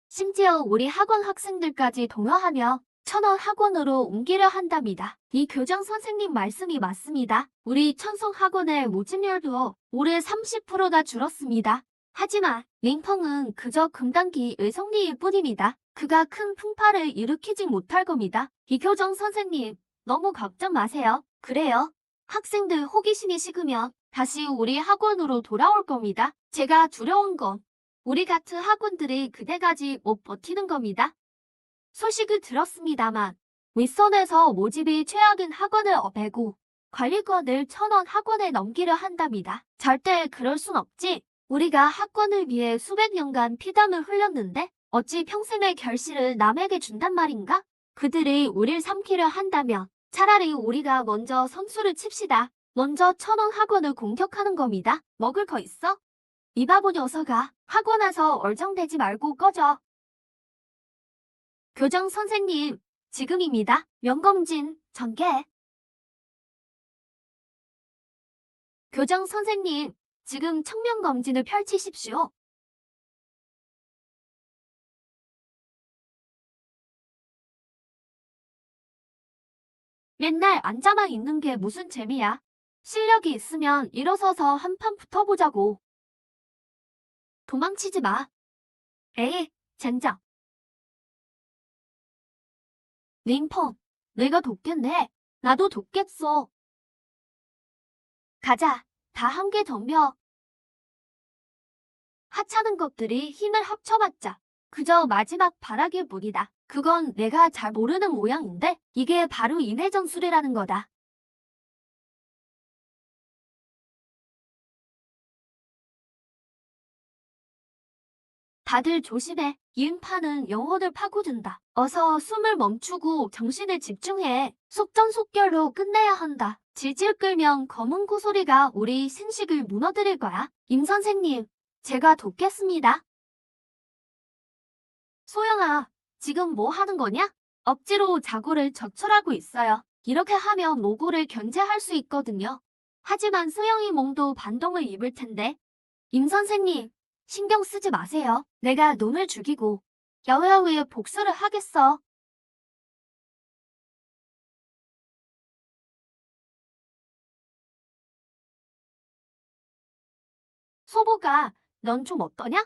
Speaker 1: 심지어 우리 학원 학생들까지 동요하며 천원 학원으로 옮기려 한답니다. 이 교장 선생님 말씀이 맞습니다. 우리 천성학원의 모집률도 올해 30%가 줄었습니다. 하지만 링펑은 그저 금단기 의성리일 뿐입니다. 그가 큰 풍파를 일으키지 못할 겁니다. 이 교장 선생님, 너무 걱정 마세요. 그래요. 학생들 호기심이 식으면 다시 우리 학원으로 돌아올 겁니다. 제가 두려운 건 우리 같은 학원들이 그때까지 못 버티는 겁니다. 소식을 들었습니다만 윗선에서 모집이 최악인 학원을 업애고 관리권을 천원 학원에 넘기려 한답니다. 절대 그럴 순 없지. 우리가 학원을 위해 수백 년간 피땀을 흘렸는데 어찌 평생의 결실을 남에게 준단 말인가? 그들이 우릴 삼키려 한다면 차라리 우리가 먼저 선수를 칩시다. 먼저 천원 학원을 공격하는 겁니다. 먹을 거 있어? 이 바보 녀석아, 학원에서 얼쩡대지 말고 꺼져. 교장 선생님, 지금입니다. 면검진, 전개. 교장 선생님, 지금 청면검진을 펼치십시오. 맨날 앉아만 있는 게 무슨 재미야. 실력이 있으면 일어서서 한판 붙어보자고. 도망치지 마. 에이, 젠장. 링펑, 내가 돕겠네. 나도 돕겠어. 가자. 다 함께 덤벼. 하찮은 것들이 힘을 합쳐봤자 그저 마지막 바라기일 뿐이다. 그건 내가 잘 모르는 모양인데 이게 바로 인해전술이라는 거다. 다들 조심해. 이응파는 영혼을 파고든다. 어서 숨을 멈추고 정신을 집중해. 속전속결로 끝내야 한다. 질질 끌면 검은 고소리가 우리 생식을 무너뜨릴 거야. 임 선생님, 제가 돕겠습니다. 소영아, 지금 뭐 하는 거냐? 억지로 자고를 적출하고 있어요. 이렇게 하면 모고를 견제할 수 있거든요. 하지만 소영이 몸도 반동을 입을 텐데. 임 선생님, 신경 쓰지 마세요. 내가 놈을 죽이고 야외야외에 복수를 하겠어. 소보가, 넌 좀 어떠냐?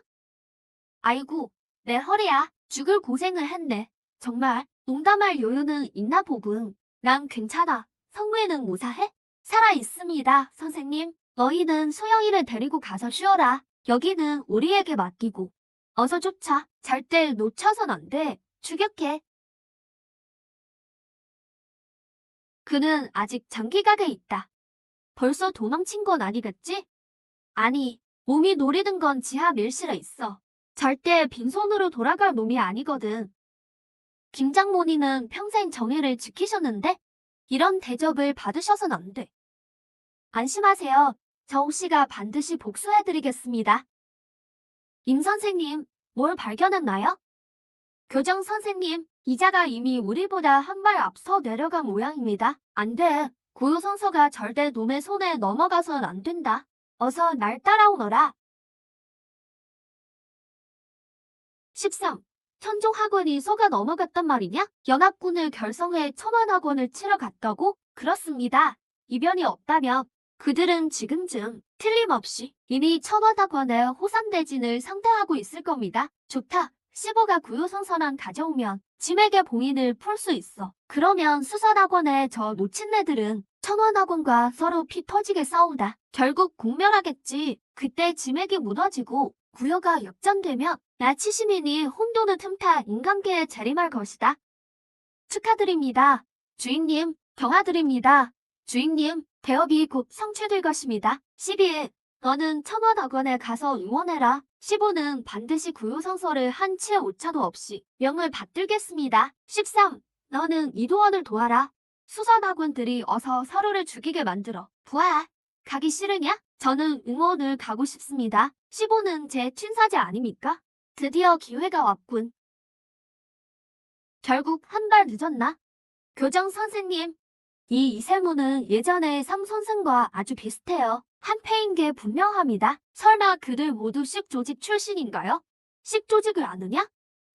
Speaker 1: 아이고, 내 허리야. 죽을 고생을 했네. 정말 농담할 여유는 있나 보군. 난 괜찮아. 성무에는 무사해? 살아있습니다, 선생님. 너희는 소영이를 데리고 가서 쉬어라. 여기는 우리에게 맡기고. 어서 쫓아. 절대 놓쳐선 안 돼. 추격해. 그는 아직 장기각에 있다. 벌써 도망친 건 아니겠지? 아니, 몸이 노리는 건 지하 밀실에 있어. 절대 빈손으로 돌아갈 놈이 아니거든. 김장모니는 평생 정의를 지키셨는데 이런 대접을 받으셔선 안 돼. 안심하세요. 정씨가 반드시 복수해드리겠습니다. 임 선생님, 뭘 발견했나요? 교장 선생님, 이자가 이미 우리보다 한 발 앞서 내려간 모양입니다. 안 돼. 고요성서가 절대 놈의 손에 넘어가선 안 된다. 어서 날 따라오너라. 13. 천종학원이 속아 넘어갔단 말이냐? 연합군을 결성해 천안학원을 치러 갔다고? 그렇습니다. 이변이 없다면 그들은 지금쯤 틀림없이 이미 천안학원의 호산대진을 상대하고 있을 겁니다. 좋다. 15가 구요성선안 가져오면 짐에게 봉인을 풀 수 있어. 그러면 수선학원의 저 놓친 애들은 천원학원과 서로 피 터지게 싸우다 결국 공멸하겠지. 그때 짐액이 무너지고 구요가 역전되면 나치시민이 혼돈을 틈타 인간계에 재림할 것이다. 축하드립니다. 주인님, 경하드립니다. 주인님, 대업이 곧 성취될 것입니다. 12일, 너는 천원학원에 가서 응원해라. 15는 반드시 구요성서를 한 치의 오차도 없이 명을 받들겠습니다. 13, 너는 이도원을 도와라. 수선학원들이 어서 서로를 죽이게 만들어. 부하, 가기 싫으냐? 저는 응원을 가고 싶습니다. 15는 제 친사제 아닙니까? 드디어 기회가 왔군. 결국 한 발 늦었나? 교장 선생님, 이 이세모는 예전에 삼 선생과 아주 비슷해요. 한패인 게 분명합니다. 설마 그들 모두 씩조직 출신인가요? 씩조직을 아느냐?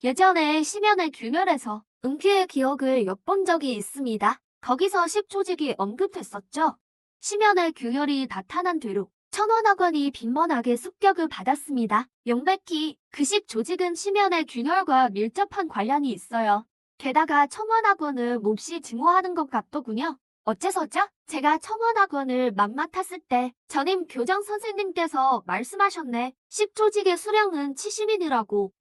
Speaker 1: 예전에 심연의 균열에서 은규의 기억을 엿본 적이 있습니다. 거기서 씩조직이 언급됐었죠. 심연의 균열이 나타난 뒤로 천원학원이 빈번하게 습격을 받았습니다. 명백히 그 씩조직은 심연의 균열과 밀접한 관련이 있어요. 게다가 청원학원을 몹시 증오하는 것 같더군요. 어째서죠? 제가 청원학원을 막 맡았을 때 전임 교장 선생님께서 말씀하셨네. 씩조직의 수령은 70인이라고.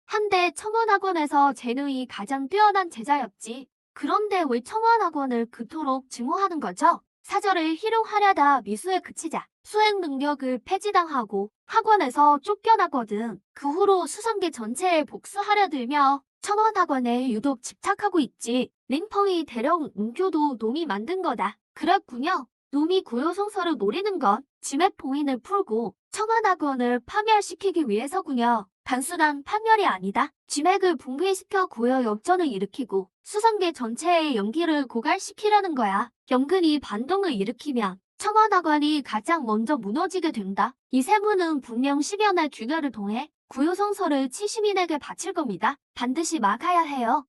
Speaker 1: 한데 청원학원에서 재능이 가장 뛰어난 제자였지. 그런데 왜 청원학원을 그토록 증오하는 거죠? 사절을 희롱하려다 미수에 그치자 수행 능력을 폐지당하고 학원에서 쫓겨나거든. 그 후로 수성계 전체에 복수하려 들며 청원학원에 유독 집착하고 있지. 링펑이 대령 은교도 놈이 만든 거다. 그랬군요. 놈이 고요성서를 노리는 건 지맥 봉인을 풀고 청원학원을 파멸시키기 위해서군요. 단순한 파멸이 아니다. 지맥을 붕괴시켜 고요 역전을 일으키고 수성계 전체의 연기를 고갈시키려는 거야. 연근이 반동을 일으키면 청원학원이 가장 먼저 무너지게 된다. 이 세무는 분명 10연의 균열을 통해 고요성서를 치시민에게 바칠 겁니다. 반드시 막아야 해요.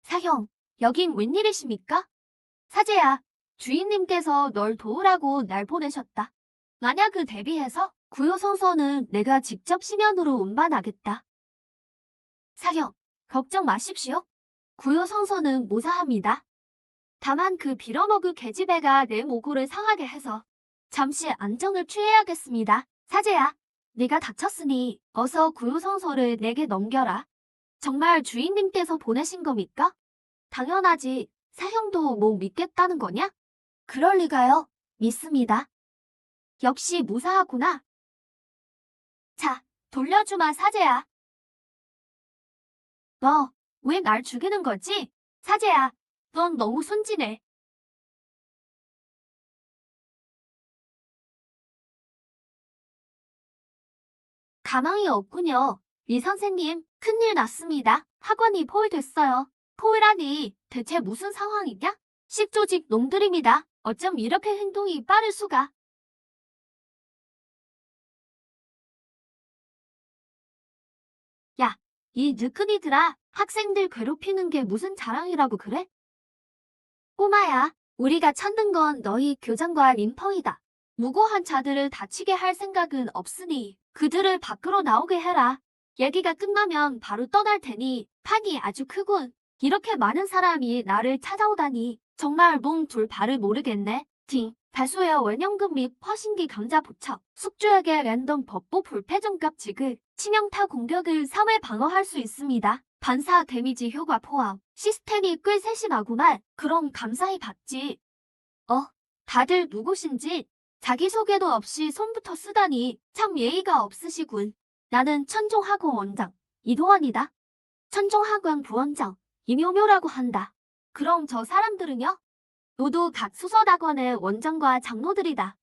Speaker 1: 사형, 여긴 웬일이십니까? 사제야, 주인님께서 널 도우라고 날 보내셨다. 만약을 대비해서 고요성서는 내가 직접 심연으로 운반하겠다. 사형, 걱정 마십시오. 고요성서는 무사합니다. 다만 그 빌어먹을 계집애가 내 모고를 상하게 해서 잠시 안정을 취해야겠습니다. 사제야, 네가 다쳤으니 어서 고요성서를 내게 넘겨라. 정말 주인님께서 보내신 겁니까? 당연하지. 사형도 뭐 믿겠다는 거냐? 그럴 리가요. 믿습니다. 역시 무사하구나. 자, 돌려주마 사제야. 너 왜 날 죽이는 거지? 사제야, 넌 너무 순진해. 가망이 없군요. 이 선생님, 큰일 났습니다. 학원이 포위됐어요. 포위라니 대체 무슨 상황이냐? 씩조직 놈들입니다. 어쩜 이렇게 행동이 빠를 수가. 야, 이 느끈이들아, 학생들 괴롭히는 게 무슨 자랑이라고 그래? 꼬마야, 우리가 찾는 건 너희 교장과 림펑이다. 무고한 자들을 다치게 할 생각은 없으니 그들을 밖으로 나오게 해라. 얘기가 끝나면 바로 떠날 테니 판이 아주 크군. 이렇게 많은 사람이 나를 찾아오다니 정말 몸 둘 바를 모르겠네. 다수의 원형금 및 허신기 강자 보척, 숙주에게 랜덤 법보 불패정값 지급, 치명타 공격을 3회 방어할 수 있습니다. 반사 데미지 효과 포함. 시스템이 꽤 세심하구만. 그럼 감사히 받지. 다들 누구신지 자기소개도 없이 손부터 쓰다니 참 예의가 없으시군. 나는 천종학원 원장 이도원이다. 천종학원 부원장 임효묘라고 한다. 그럼 저 사람들은요? 모두 각 수서학원의 원장과 장로들이다.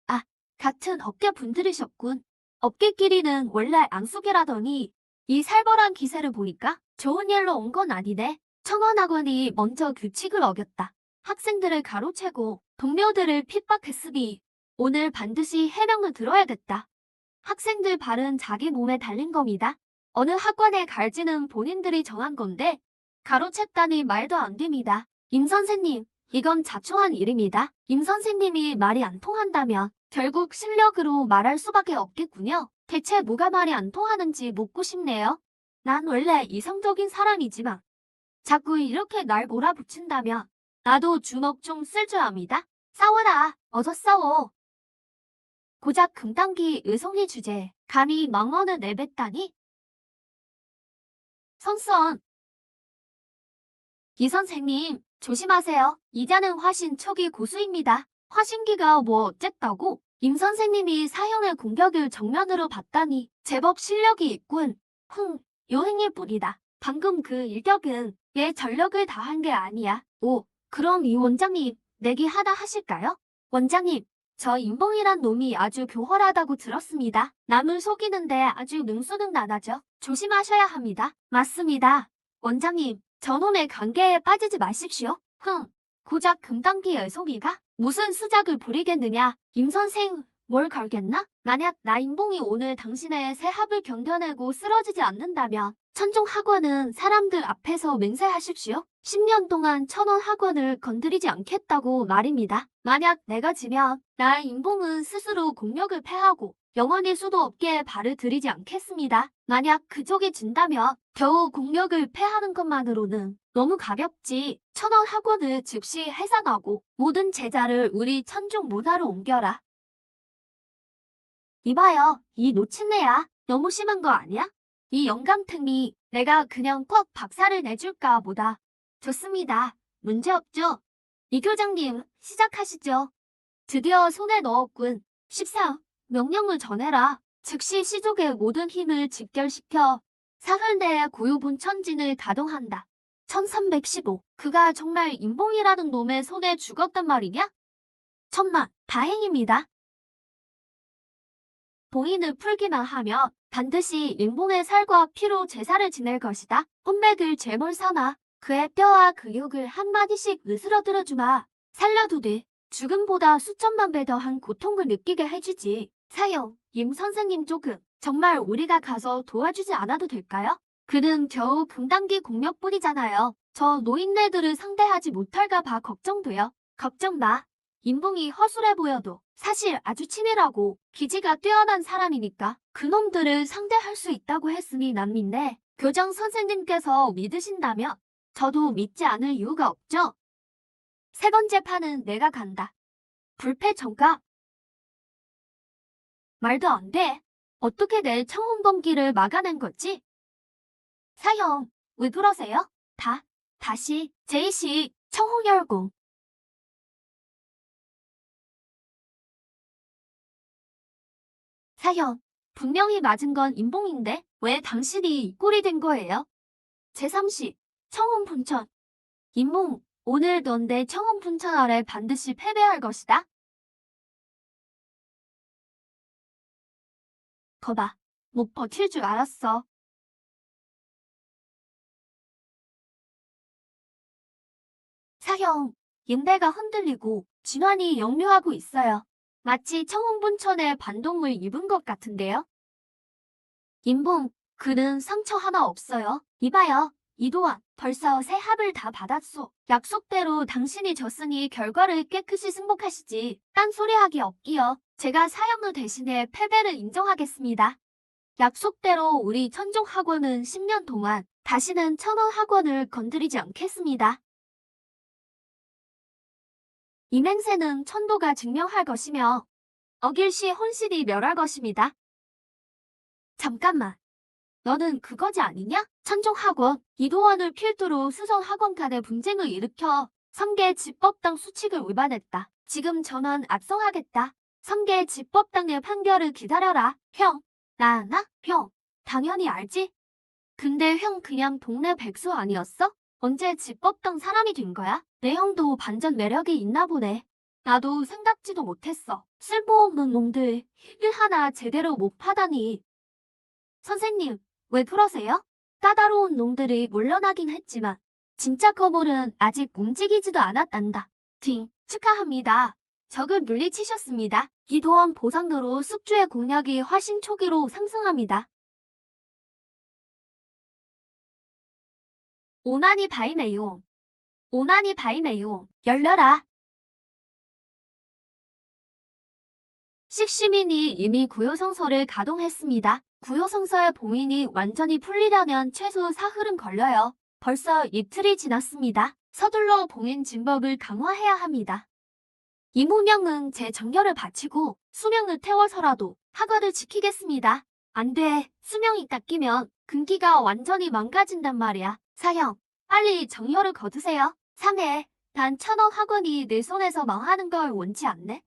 Speaker 1: 아, 같은 업계 분들이셨군. 업계끼리는 원래 앙숙이라더니 이 살벌한 기세를 보니까 좋은 일로 온 건 아니네. 청원학원이 먼저 규칙을 어겼다. 학생들을 가로채고 동료들을 핍박했으니 오늘 반드시 해명을 들어야겠다. 학생들 발은 자기 몸에 달린 겁니다. 어느 학원에 갈지는 본인들이 정한 건데 가로챘다니 말도 안 됩니다. 임 선생님, 이건 자초한 일입니다. 임 선생님이 말이 안 통한다면 결국 실력으로 말할 수밖에 없겠군요. 대체 뭐가 말이 안 통하는지 묻고 싶네요. 난 원래 이성적인 사람이지만 자꾸 이렇게 날 몰아붙인다면 나도 주먹 좀 쓸 줄 압니다. 싸워라. 어서 싸워. 고작 금단기 의성의 주제에 감히 망언을 내뱉다니. 선선. 이 선생님, 조심하세요. 이자는 화신 초기 고수입니다. 화신기가 뭐 어쨌다고? 임 선생님이 사형의 공격을 정면으로 봤다니 제법 실력이 있군. 요행일 뿐이다. 방금 그 일격은 얘 전력을 다한 게 아니야. 오, 그럼 이 원장님 내기 하나 하실까요? 원장님, 저 임봉이란 놈이 아주 교활하다고 들었습니다. 남을 속이는데 아주 능수능란하죠. 조심하셔야 합니다. 맞습니다. 원장님, 저놈의 관계에 빠지지 마십시오. 고작 금단기 애송이가 무슨 수작을 부리겠느냐. 임 선생, 뭘 걸겠나? 만약 나 임봉이 오늘 당신의 새 합을 견뎌내고 쓰러지지 않는다면 천종 학원은 사람들 앞에서 맹세하십시오. 10년 동안 천원 학원을 건드리지 않겠다고 말입니다. 만약 내가 지면 나 임봉은 스스로 공력을 패하고 영원히 수도 없게 발을 들이지 않겠습니다. 만약 그쪽이 진다면 겨우 공력을 패하는 것만으로는 너무 가볍지. 천원 학원을 즉시 해산하고 모든 제자를 우리 천종 문화로 옮겨라. 이봐요, 이 노친네야. 너무 심한 거 아니야? 이 영감탱이 내가 그냥 꼭 박살을 내줄까 보다. 좋습니다. 문제없죠? 이 교장님, 시작하시죠. 드디어 손에 넣었군. 14. 명령을 전해라. 즉시 시족의 모든 힘을 직결시켜 사흘내에 고유분 천진을 가동한다. 1315. 그가 정말 임봉이라는 놈의 손에 죽었단 말이냐? 천만, 다행입니다. 봉인을 풀기만 하면 반드시 임봉의 살과 피로 제사를 지낼 것이다. 혼맥을 죄물삼아 그의 뼈와 근육을 한마디씩 으스러들어주마. 살려두되 죽음보다 수천만 배 더한 고통을 느끼게 해주지. 사형, 임 선생님 조금 정말 우리가 가서 도와주지 않아도 될까요? 그는 겨우 금단기 공력뿐이잖아요. 저 노인네들을 상대하지 못할까 봐 걱정돼요. 걱정 마. 임봉이 허술해 보여도 사실 아주 친밀하고 기지가 뛰어난 사람이니까 그놈들을 상대할 수 있다고 했으니 난 믿네. 교장 선생님께서 믿으신다면 저도 믿지 않을 이유가 없죠. 세 번째 판은 내가 간다. 불패전가. 말도 안 돼. 어떻게 내 청혼범기를 막아낸 거지? 사형, 왜 그러세요? 다시 제이씨 청혼열공. 사형, 분명히 맞은 건 임봉인데 왜 당신이 이 꼴이 된 거예요? 제3시 청혼 분천. 임봉, 오늘 넌 내 청혼 분천 아래 반드시 패배할 것이다. 거봐, 못 버틸 줄 알았어. 사형, 인대가 흔들리고 진환이 역류하고 있어요. 마치 청혼분천에 반동을 입은 것 같은데요. 임봉, 그는 상처 하나 없어요. 이봐요, 이도환, 벌써 새 합을 다 받았소. 약속대로 당신이 졌으니 결과를 깨끗이 승복하시지. 딴소리하기 없기요. 제가 사형을 대신해 패배를 인정하겠습니다. 약속대로 우리 천종 학원은 10년 동안 다시는 천원 학원을 건드리지 않겠습니다. 이 맹세는 천도가 증명할 것이며 어길시 혼실이 멸할 것입니다. 잠깐만. 너는 그거지 아니냐? 천종학원, 이도원을 필두로 수성학원 간의 분쟁을 일으켜 성계 집법당 수칙을 위반했다. 지금 전원 압송하겠다. 성계 집법당의 판결을 기다려라. 형, 나 아나? 형, 당연히 알지? 근데 형 그냥 동네 백수 아니었어? 언제 집법당 사람이 된 거야? 내 형도 반전 매력이 있나 보네. 나도 생각지도 못했어. 쓸모없는 놈들 일 하나 제대로 못 파다니. 선생님, 왜 그러세요? 까다로운 놈들이 물러나긴 했지만 진짜 거물은 아직 움직이지도 않았단다. 축하합니다. 적을 물리치셨습니다. 이도원 보상으로 숙주의 공략이 훨씬 초기로 상승합니다. 오나니 바이메용. 오나니 바이메용. 열려라. 식시민이 이미 구요성서를 가동했습니다. 구요성서의 봉인이 완전히 풀리려면 최소 사흘은 걸려요. 벌써 이틀이 지났습니다. 서둘러 봉인 진법을 강화해야 합니다. 이무명은 제 정열을 바치고 수명을 태워서라도 학원을 지키겠습니다. 안 돼. 수명이 깎이면 근기가 완전히 망가진단 말이야. 사형, 빨리 정열을 거두세요. 3회, 단 1000원 학원이 내 손에서 망하는 걸 원치 않네.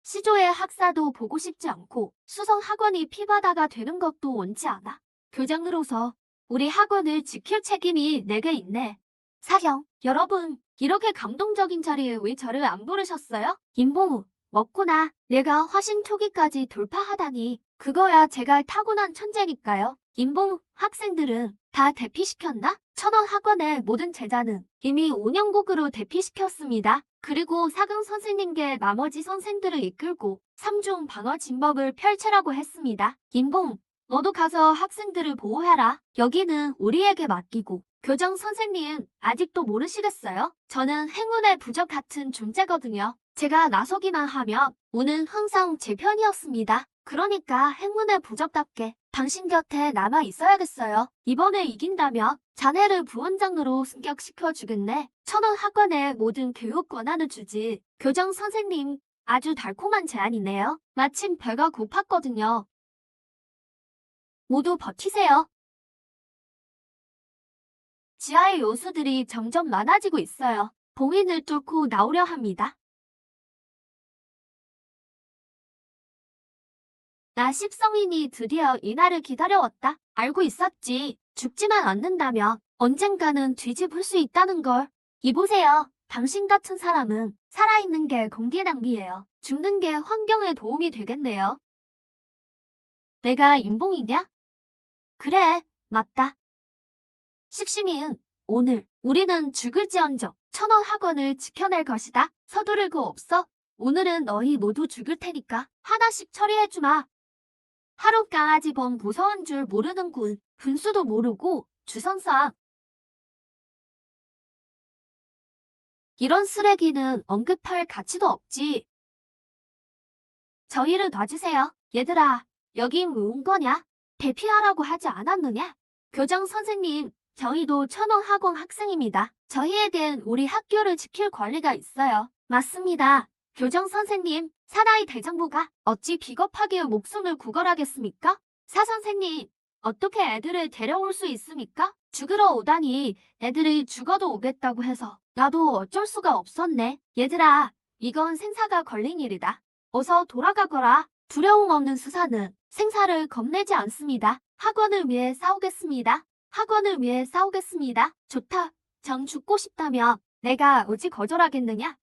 Speaker 1: 시조의 학사도 보고 싶지 않고 수성 학원이 피바다가 되는 것도 원치 않아. 교장으로서 우리 학원을 지킬 책임이 내게 있네. 사형, 여러분, 이렇게 감동적인 자리에 왜 저를 안 부르셨어요? 임봉우, 먹구나. 내가 화신 초기까지 돌파하다니 그거야 제가 타고난 천재니까요. 인봉 학생들은 다 대피시켰나? 천원 학원의 모든 제자는 이미 5년국으로 대피시켰습니다. 그리고 사강 선생님께 나머지 선생들을 이끌고 3중 방어 진법을 펼치라고 했습니다. 인봉, 너도 가서 학생들을 보호해라. 여기는 우리에게 맡기고. 교정 선생님, 아직도 모르시겠어요? 저는 행운의 부적 같은 존재거든요. 제가 나서기만 하면 운은 항상 제 편이었습니다. 그러니까 행운의 부적답게 당신 곁에 남아 있어야겠어요. 이번에 이긴다면 자네를 부원장으로 승격시켜 주겠네. 천원 학원의 모든 교육 권한을 주지. 교정 선생님, 아주 달콤한 제안이네요. 마침 배가 고팠거든요. 모두 버티세요. 지하의 요수들이 점점 많아지고 있어요. 봉인을 뚫고 나오려 합니다. 나 십성인이 드디어 이날을 기다려왔다. 알고 있었지. 죽지만 않는다면 언젠가는 뒤집을 수 있다는 걸. 이보세요. 당신 같은 사람은 살아있는 게 공기 낭비예요. 죽는 게 환경에 도움이 되겠네요. 내가 인봉이냐? 그래, 맞다. 식심이은 오늘 우리는 죽을지언정 천원 학원을 지켜낼 것이다. 서두를 거 없어. 오늘은 너희 모두 죽을 테니까 하나씩 처리해주마. 하루 강아지 범 무서운 줄 모르는군. 분수도 모르고 주선상. 이런 쓰레기는 언급할 가치도 없지. 저희를 놔주세요. 얘들아, 여긴 왜 온 거냐? 대피하라고 하지 않았느냐? 교장 선생님, 저희도 천원 학원 학생입니다. 저희에겐 우리 학교를 지킬 권리가 있어요. 맞습니다. 교정 선생님, 사나이 대장부가 어찌 비겁하게 목숨을 구걸하겠습니까? 사 선생님, 어떻게 애들을 데려올 수 있습니까? 죽으러 오다니 애들이 죽어도 오겠다고 해서 나도 어쩔 수가 없었네. 얘들아, 이건 생사가 걸린 일이다. 어서 돌아가거라. 두려움 없는 수사는 생사를 겁내지 않습니다. 학원을 위해 싸우겠습니다. 학원을 위해 싸우겠습니다. 좋다. 정 죽고 싶다며 내가 어찌 거절하겠느냐?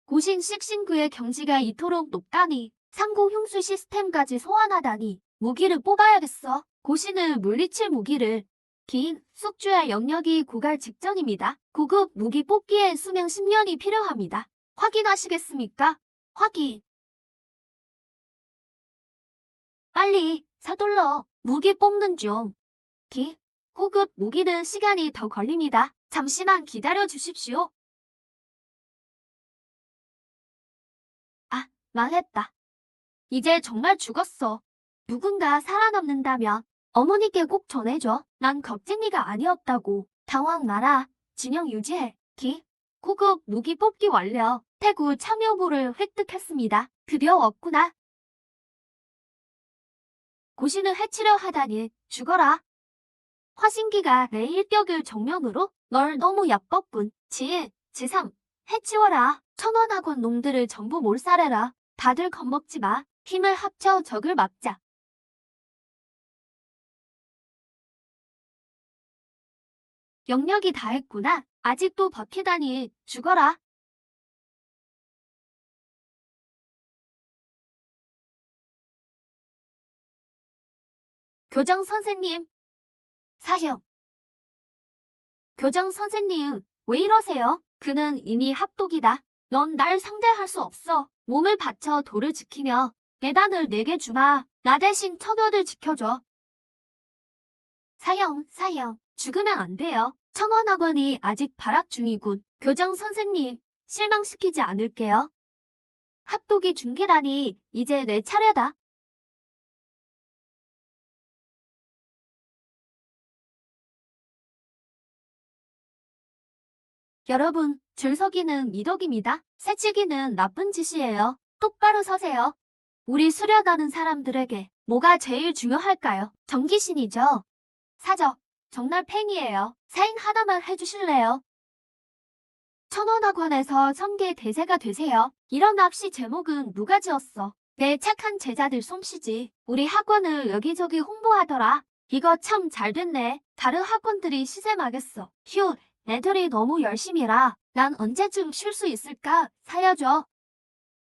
Speaker 1: 고신 식신구의 경지가 이토록 높다니 상고 흉수 시스템까지 소환하다니 무기를 뽑아야겠어. 고신을 물리칠 무기를. 긴 숙주의 영역이 고갈 직전입니다. 고급 무기 뽑기에 수명 10년이 필요합니다. 확인하시겠습니까? 확인. 빨리 서둘러. 무기 뽑는 중. 고급 무기는 시간이 더 걸립니다. 잠시만 기다려 주십시오. 아, 망했다. 이제 정말 죽었어. 누군가 살아남는다면 어머니께 꼭 전해줘. 난 겁쟁이가 아니었다고. 당황 마라. 진영 유지해. 고급 무기 뽑기 완료. 태구 참여부를 획득했습니다. 드디어 왔구나. 고신을 해치려 하다니 죽어라. 화신기가 내 일격을 정면으로 널 너무 얕벗군. 지삼 해치워라. 천원학원 놈들을 전부 몰살해라. 다들 겁먹지 마. 힘을 합쳐 적을 막자. 영역이 다 했구나. 아직도 버티다니 죽어라. 교장 선생님. 사형. 교장 선생님, 왜 이러세요? 그는 이미 합독이다. 넌 날 상대할 수 없어. 몸을 바쳐 도를 지키며 계단을 내게 주마. 나 대신 처녀들 지켜줘. 사형. 죽으면 안 돼요. 청원학원이 아직 발악 중이군. 교장 선생님, 실망시키지 않을게요. 합독이 중계라니 이제 내 차례다. 여러분, 줄서기는 미덕입니다. 새치기는 나쁜 짓이에요. 똑바로 서세요. 우리 수련하는 사람들에게 뭐가 제일 중요할까요? 정기신이죠. 사적, 정말 팬이에요. 사인 하나만 해주실래요? 천원학원에서 성계 대세가 되세요. 이런 납시 제목은 누가 지었어? 내 착한 제자들 솜씨지. 우리 학원을 여기저기 홍보하더라. 이거 참 잘 됐네. 다른 학원들이 시샘하겠어. 휴, 애들이 너무 열심히라. 난 언제쯤 쉴 수 있을까? 살려줘.